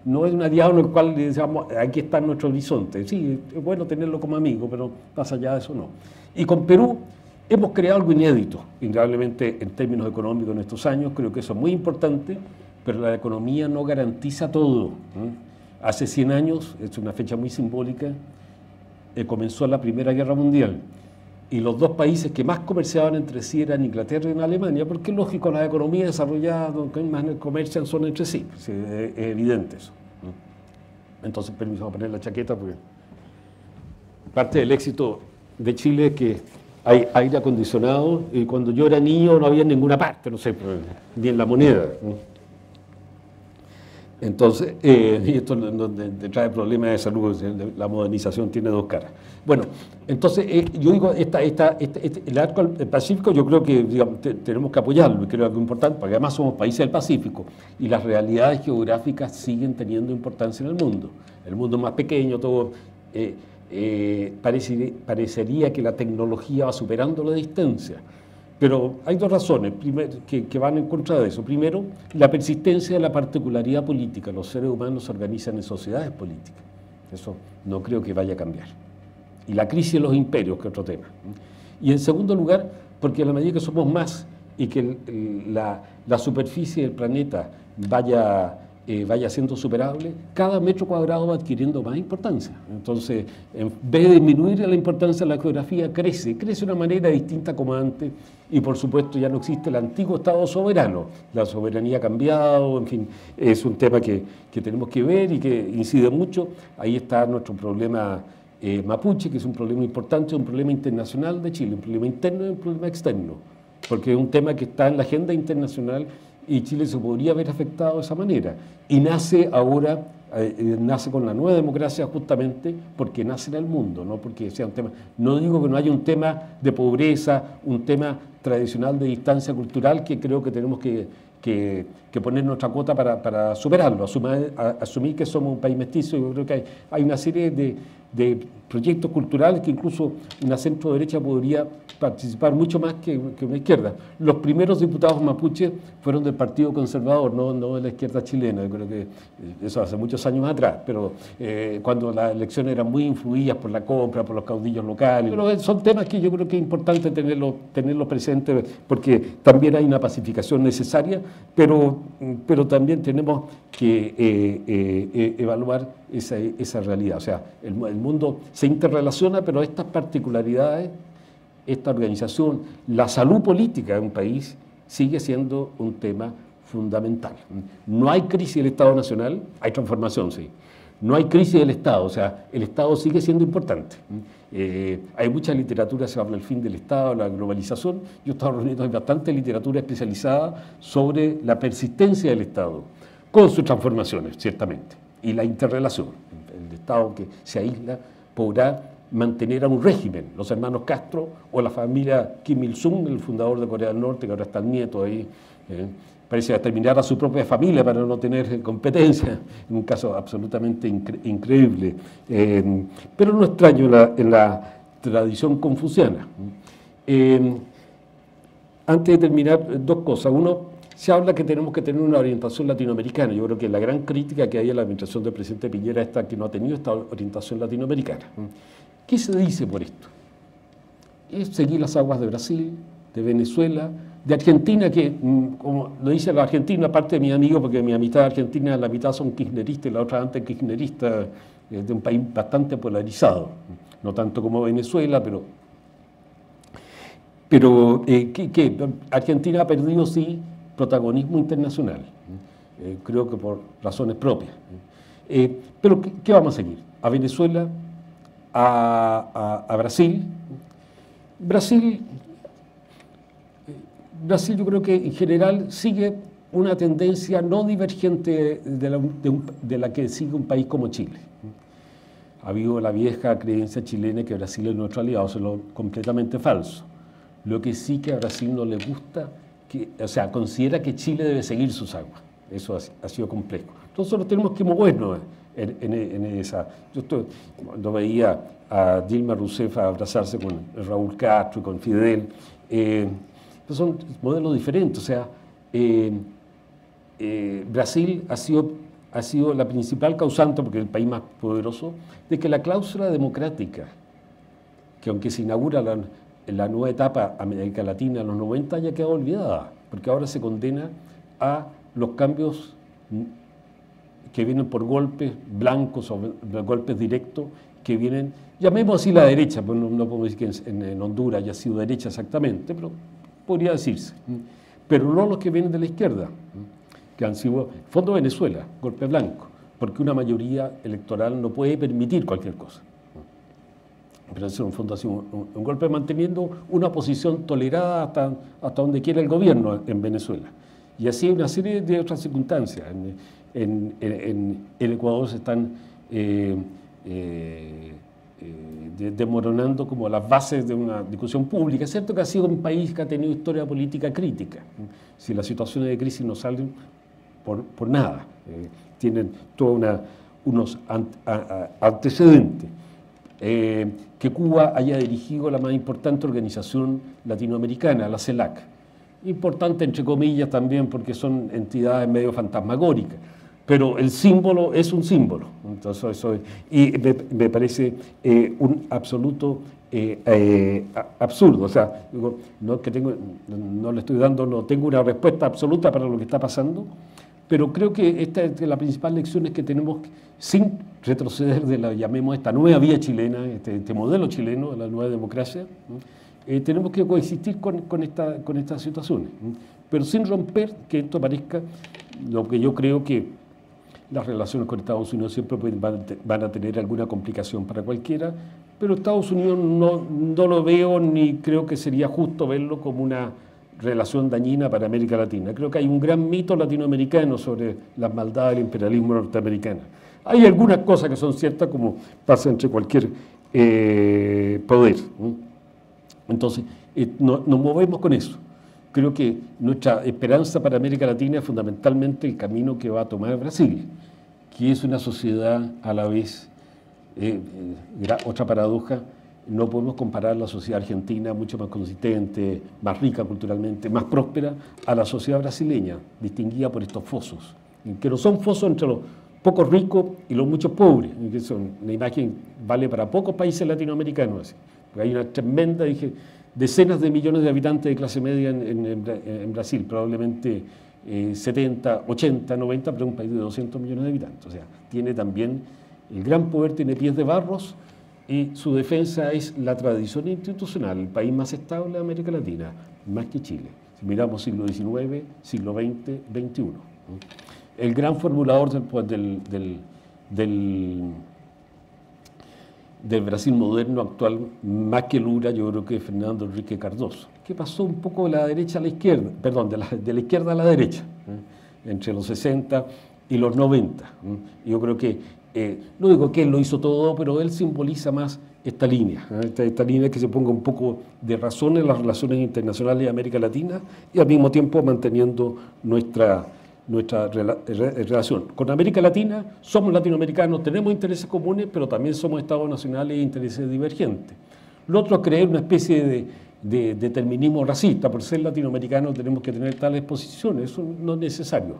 no es un aliado en el cual digamos, aquí está nuestro horizonte. Sí, es bueno tenerlo como amigo, pero más allá de eso no. Y con Perú hemos creado algo inédito, indudablemente en términos económicos en estos años, creo que eso es muy importante, pero la economía no garantiza todo. Hace 100 años, es una fecha muy simbólica, comenzó la Primera Guerra Mundial. Y los dos países que más comerciaban entre sí eran Inglaterra y Alemania, porque es lógico, las economías desarrolladas que más comercian son entre sí, es evidente eso. Entonces, permiso, voy a poner la chaqueta, porque parte del éxito de Chile es que hay aire acondicionado, y cuando yo era niño no había en ninguna parte, no sé, ni en La Moneda. Entonces, y esto trae problemas de salud, la modernización tiene dos caras. Bueno, entonces, yo digo, el arco del Pacífico yo creo que digamos, tenemos que apoyarlo, y creo que es importante, porque además somos países del Pacífico, y las realidades geográficas siguen teniendo importancia en el mundo. El mundo más pequeño, todo, parecería que la tecnología va superando la distancia. Pero hay dos razones que van en contra de eso. Primero, la persistencia de la particularidad política. Los seres humanos se organizan en sociedades políticas. Eso no creo que vaya a cambiar. Y la crisis de los imperios, que es otro tema. Y en segundo lugar, porque a la medida que somos más y que la superficie del planeta vaya siendo superable, cada metro cuadrado va adquiriendo más importancia. Entonces, en vez de disminuir la importancia de la geografía, crece de una manera distinta como antes, y por supuesto ya no existe el antiguo Estado soberano. La soberanía ha cambiado, en fin, es un tema que tenemos que ver y que incide mucho. Ahí está nuestro problema mapuche, que es un problema importante, un problema internacional de Chile, un problema interno y un problema externo, porque es un tema que está en la agenda internacional y Chile se podría haber afectado de esa manera. Y nace ahora, nace con la nueva democracia justamente porque nace en el mundo, no porque sea un tema. No digo que no haya un tema de pobreza, un tema tradicional de distancia cultural que creo que tenemos que poner nuestra cuota para superarlo, asumir que somos un país mestizo. Yo creo que hay una serie de proyectos culturales que incluso una centro derecha podría participar mucho más que una izquierda. Los primeros diputados mapuches fueron del Partido Conservador, no de la izquierda chilena. Yo creo que eso hace muchos años atrás, pero cuando las elecciones eran muy influidas por la compra, por los caudillos locales. Pero son temas que yo creo que es importante tenerlos presentes, porque también hay una pacificación necesaria, pero también tenemos que evaluar esa realidad. O sea, el mundo se interrelaciona, pero estas particularidades esta organización, la salud política de un país sigue siendo un tema fundamental. No hay crisis del Estado Nacional, hay transformación, sí. No hay crisis del Estado, o sea, el Estado sigue siendo importante. Hay mucha literatura sobre el fin del Estado, la globalización. Yo he estado reuniendo bastante literatura especializada sobre la persistencia del Estado, con sus transformaciones, ciertamente, y la interrelación. El Estado que se aísla podrá mantener a un régimen, los hermanos Castro o la familia Kim Il-sung, el fundador de Corea del Norte, que ahora está el nieto ahí, parece terminar a su propia familia para no tener competencia, en un caso absolutamente increíble, pero no extraño en la tradición confuciana. Antes de terminar, dos cosas. Uno, se habla que tenemos que tener una orientación latinoamericana. Yo creo que la gran crítica que hay a la administración del presidente Piñera es que no ha tenido esta orientación latinoamericana. ¿Qué se dice por esto? Es seguir las aguas de Brasil, de Venezuela, de Argentina, que, como lo dice la Argentina, aparte de mi amigo, porque mi amistad argentina, la mitad son kirchneristas y la otra anti-kirchneristas, de un país bastante polarizado, no tanto como Venezuela, pero Argentina ha perdido, sí, protagonismo internacional, creo que por razones propias. Pero ¿qué vamos a seguir? ¿A Venezuela? ¿A Brasil? Brasil yo creo que en general sigue una tendencia no divergente de la que sigue un país como Chile. Ha habido la vieja creencia chilena que Brasil es nuestro aliado, eso es lo completamente falso. Lo que sí que a Brasil no le gusta, o sea, considera que Chile debe seguir sus aguas. Eso ha sido complejo. Entonces nosotros tenemos que movernos en esa. Cuando veía a Dilma Rousseff abrazarse con Raúl Castro y con Fidel, son modelos diferentes. O sea, Brasil ha sido la principal causante, porque es el país más poderoso, de que la cláusula democrática, que aunque se inaugura la nueva etapa América Latina en los 90, haya quedado olvidada, porque ahora se condena a los cambios que vienen por golpes blancos o golpes directos, que vienen, llamemos así la derecha, pues no podemos decir que en Honduras haya sido derecha exactamente, pero podría decirse, pero no los que vienen de la izquierda, que han sido, fondo Venezuela, golpe blanco, porque una mayoría electoral no puede permitir cualquier cosa. Pero eso en el fondo ha sido un golpe manteniendo una posición tolerada hasta donde quiera el gobierno en Venezuela. Y así hay una serie de otras circunstancias. En Ecuador se están desmoronando como las bases de una discusión pública. Es cierto que ha sido un país que ha tenido historia política crítica. Si las situaciones de crisis no salen por nada, tienen todos unos antecedentes. Que Cuba haya dirigido la más importante organización latinoamericana, la CELAC. Importante entre comillas también porque son entidades medio fantasmagóricas, pero el símbolo es un símbolo. Entonces, y me parece un absoluto absurdo. O sea, digo, no le estoy dando, no tengo una respuesta absoluta para lo que está pasando, pero creo que esta es la principal lección, es que tenemos, sin retroceder de llamemos esta nueva vía chilena, este modelo chileno de la nueva democracia, tenemos que coexistir con estas situaciones, pero sin romper que esto parezca lo que yo creo que las relaciones con Estados Unidos siempre van a tener alguna complicación para cualquiera, pero Estados Unidos no lo veo ni creo que sería justo verlo como una relación dañina para América Latina. Creo que hay un gran mito latinoamericano sobre las maldades del imperialismo norteamericano. Hay algunas cosas que son ciertas, como pasa entre cualquier poder. Entonces, nos movemos con eso. Creo que nuestra esperanza para América Latina es fundamentalmente el camino que va a tomar Brasil, que es una sociedad a la vez, otra paradoja, no podemos comparar la sociedad argentina, mucho más consistente, más rica culturalmente, más próspera, a la sociedad brasileña, distinguida por estos fosos, que no son fosos entre los pocos ricos y los muchos pobres, que son, una imagen vale para pocos países latinoamericanos, así, porque hay una tremenda, decenas de millones de habitantes de clase media en Brasil, probablemente 70, 80, 90, pero un país de 200 millones de habitantes, o sea, tiene también, el gran poder tiene pies de barros, y su defensa es la tradición institucional, el país más estable de América Latina, más que Chile. Si miramos siglo XIX, siglo XX, XXI. El gran formulador del Brasil moderno actual, más que Lula, yo creo que es Fernando Henrique Cardoso, que pasó un poco de la derecha a la izquierda, perdón, de la izquierda a la derecha, entre los 60 y los 90. Yo creo que, no digo que él lo hizo todo, pero él simboliza más esta línea, esta línea que se ponga un poco de razón en las relaciones internacionales de América Latina y al mismo tiempo manteniendo nuestra relación. Con América Latina somos latinoamericanos, tenemos intereses comunes, pero también somos estados nacionales e intereses divergentes. Lo otro es creer una especie de determinismo racista. Por ser latinoamericanos tenemos que tener tales posiciones, eso no es necesario.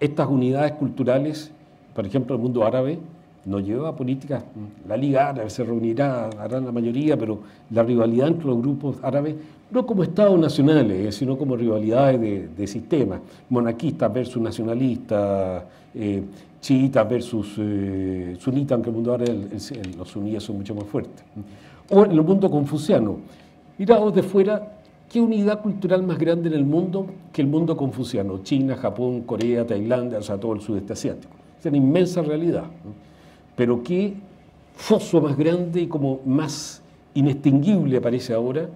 Estas unidades culturales, por ejemplo, el mundo árabe, nos lleva a políticas. La Liga Árabe se reunirá, harán la mayoría, pero la rivalidad entre los grupos árabes, no como estados nacionales, sino como rivalidades de sistemas, monarquistas versus nacionalistas, chiitas versus sunitas, aunque el mundo árabe, los suníes son mucho más fuertes. O en el mundo confuciano, mirados de fuera, ¿qué unidad cultural más grande en el mundo que el mundo confuciano? China, Japón, Corea, Tailandia, o sea, todo el sudeste asiático. Es una inmensa realidad. Pero qué foso más grande y como más inextinguible parece ahora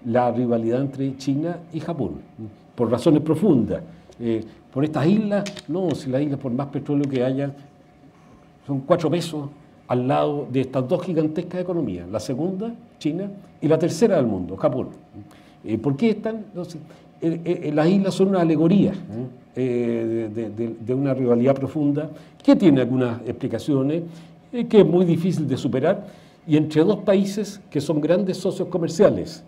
la rivalidad entre China y Japón, por razones profundas. Por estas islas, no, si las islas por más petróleo que haya, son 4 pesos al lado de estas dos gigantescas economías, la segunda, China, y la tercera del mundo, Japón. ¿Por qué están? No sé, las islas son una alegoría de una rivalidad profunda que tiene algunas explicaciones, que es muy difícil de superar, y entre dos países que son grandes socios comerciales.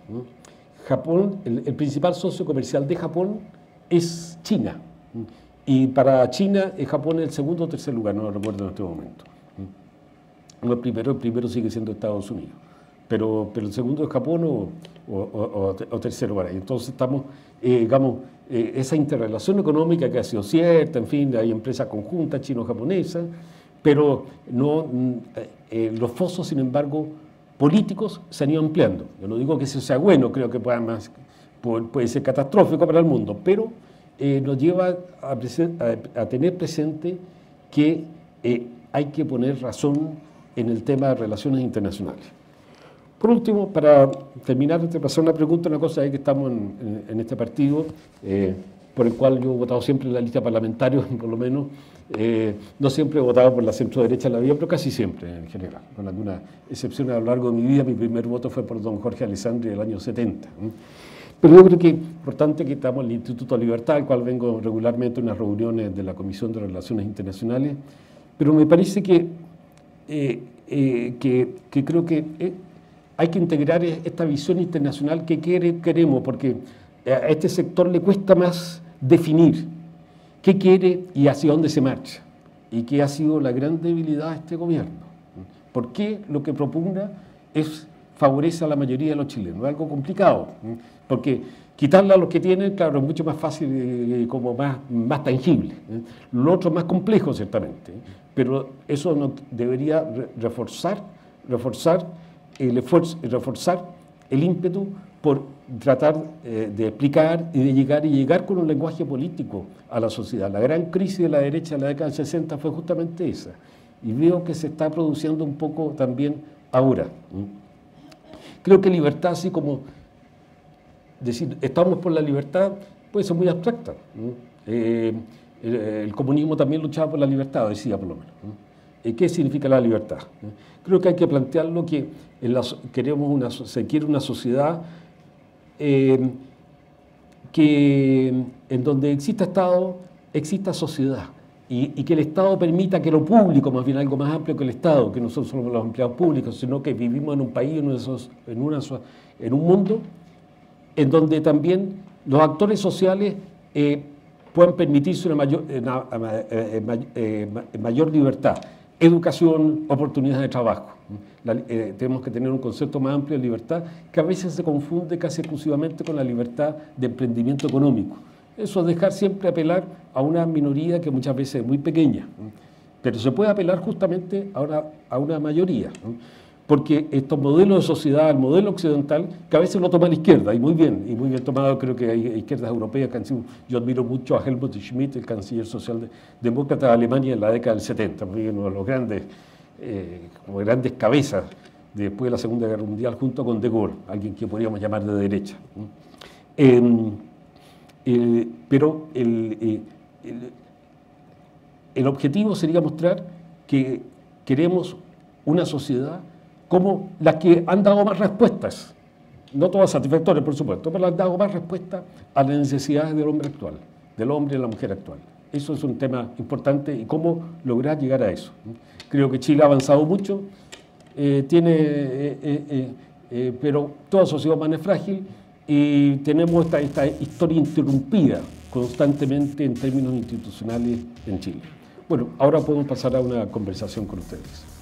Japón, el principal socio comercial de Japón es China, y para China Japón es el segundo o tercer lugar, no lo recuerdo en este momento. No el primero sigue siendo Estados Unidos, pero el segundo es Japón o tercer lugar. Entonces estamos, esa interrelación económica que ha sido cierta, en fin, hay empresas conjuntas chino-japonesas, pero no, los fosos, sin embargo, políticos se han ido ampliando. Yo no digo que eso sea bueno, creo que puede ser catastrófico para el mundo, pero nos lleva a tener presente que hay que poner razón en el tema de relaciones internacionales. Por último, para terminar, te pasar una pregunta, una cosa, que estamos en este partido, por el cual yo he votado siempre en la lista parlamentaria, por lo menos. No siempre he votado por la centro-derecha en la vida, pero casi siempre, en general, con alguna excepción a lo largo de mi vida. Mi primer voto fue por don Jorge Alessandri del año 70. Pero yo creo que es importante que estamos en el Instituto Libertad, al cual vengo regularmente a unas reuniones de la Comisión de Relaciones Internacionales, pero me parece que creo que hay que integrar esta visión internacional que queremos, porque a este sector le cuesta más definir qué quiere y hacia dónde se marcha, y qué ha sido la gran debilidad de este gobierno. ¿Por qué lo que propugna favorece a la mayoría de los chilenos? Es algo complicado, porque quitarle a los que tienen, claro, es mucho más fácil y como más tangible. Lo otro es más complejo, ciertamente, pero eso no debería reforzar el esfuerzo, reforzar el ímpetu por tratar de explicar y de llegar con un lenguaje político a la sociedad. La gran crisis de la derecha de la década del 60 fue justamente esa, y veo que se está produciendo un poco también ahora. Creo que libertad, así como decir estamos por la libertad, puede ser muy abstracta. El comunismo también luchaba por la libertad, decía por lo menos. ¿Qué significa la libertad? Creo que hay que plantearlo que se quiere una sociedad en donde exista Estado, exista sociedad, y que el Estado permita que lo público, más bien algo más amplio que el Estado, que no son solo los empleados públicos, sino que vivimos en un país, en un mundo en donde también los actores sociales puedan permitirse una mayor libertad. Educación, oportunidades de trabajo. Tenemos que tener un concepto más amplio de libertad que a veces se confunde casi exclusivamente con la libertad de emprendimiento económico. Eso es dejar siempre apelar a una minoría que muchas veces es muy pequeña. pero se puede apelar justamente ahora a una mayoría, ¿no? Porque estos modelos de sociedad, el modelo occidental, que a veces lo toma la izquierda, y muy bien tomado. Creo que hay izquierdas europeas que han sido, yo admiro mucho a Helmut Schmidt, el canciller socialdemócrata de Alemania en la década del 70, porque uno de los grandes, como grandes cabezas después de la Segunda Guerra Mundial, junto con De Gaulle, alguien que podríamos llamar de derecha. Pero el objetivo sería mostrar que queremos una sociedad como las que han dado más respuestas, no todas satisfactorias, por supuesto, pero han dado más respuestas a las necesidades del hombre actual, del hombre y de la mujer actual. Eso es un tema importante y cómo lograr llegar a eso. Creo que Chile ha avanzado mucho, pero toda sociedad humana es frágil y tenemos esta historia interrumpida constantemente en términos institucionales en Chile. Bueno, ahora podemos pasar a una conversación con ustedes.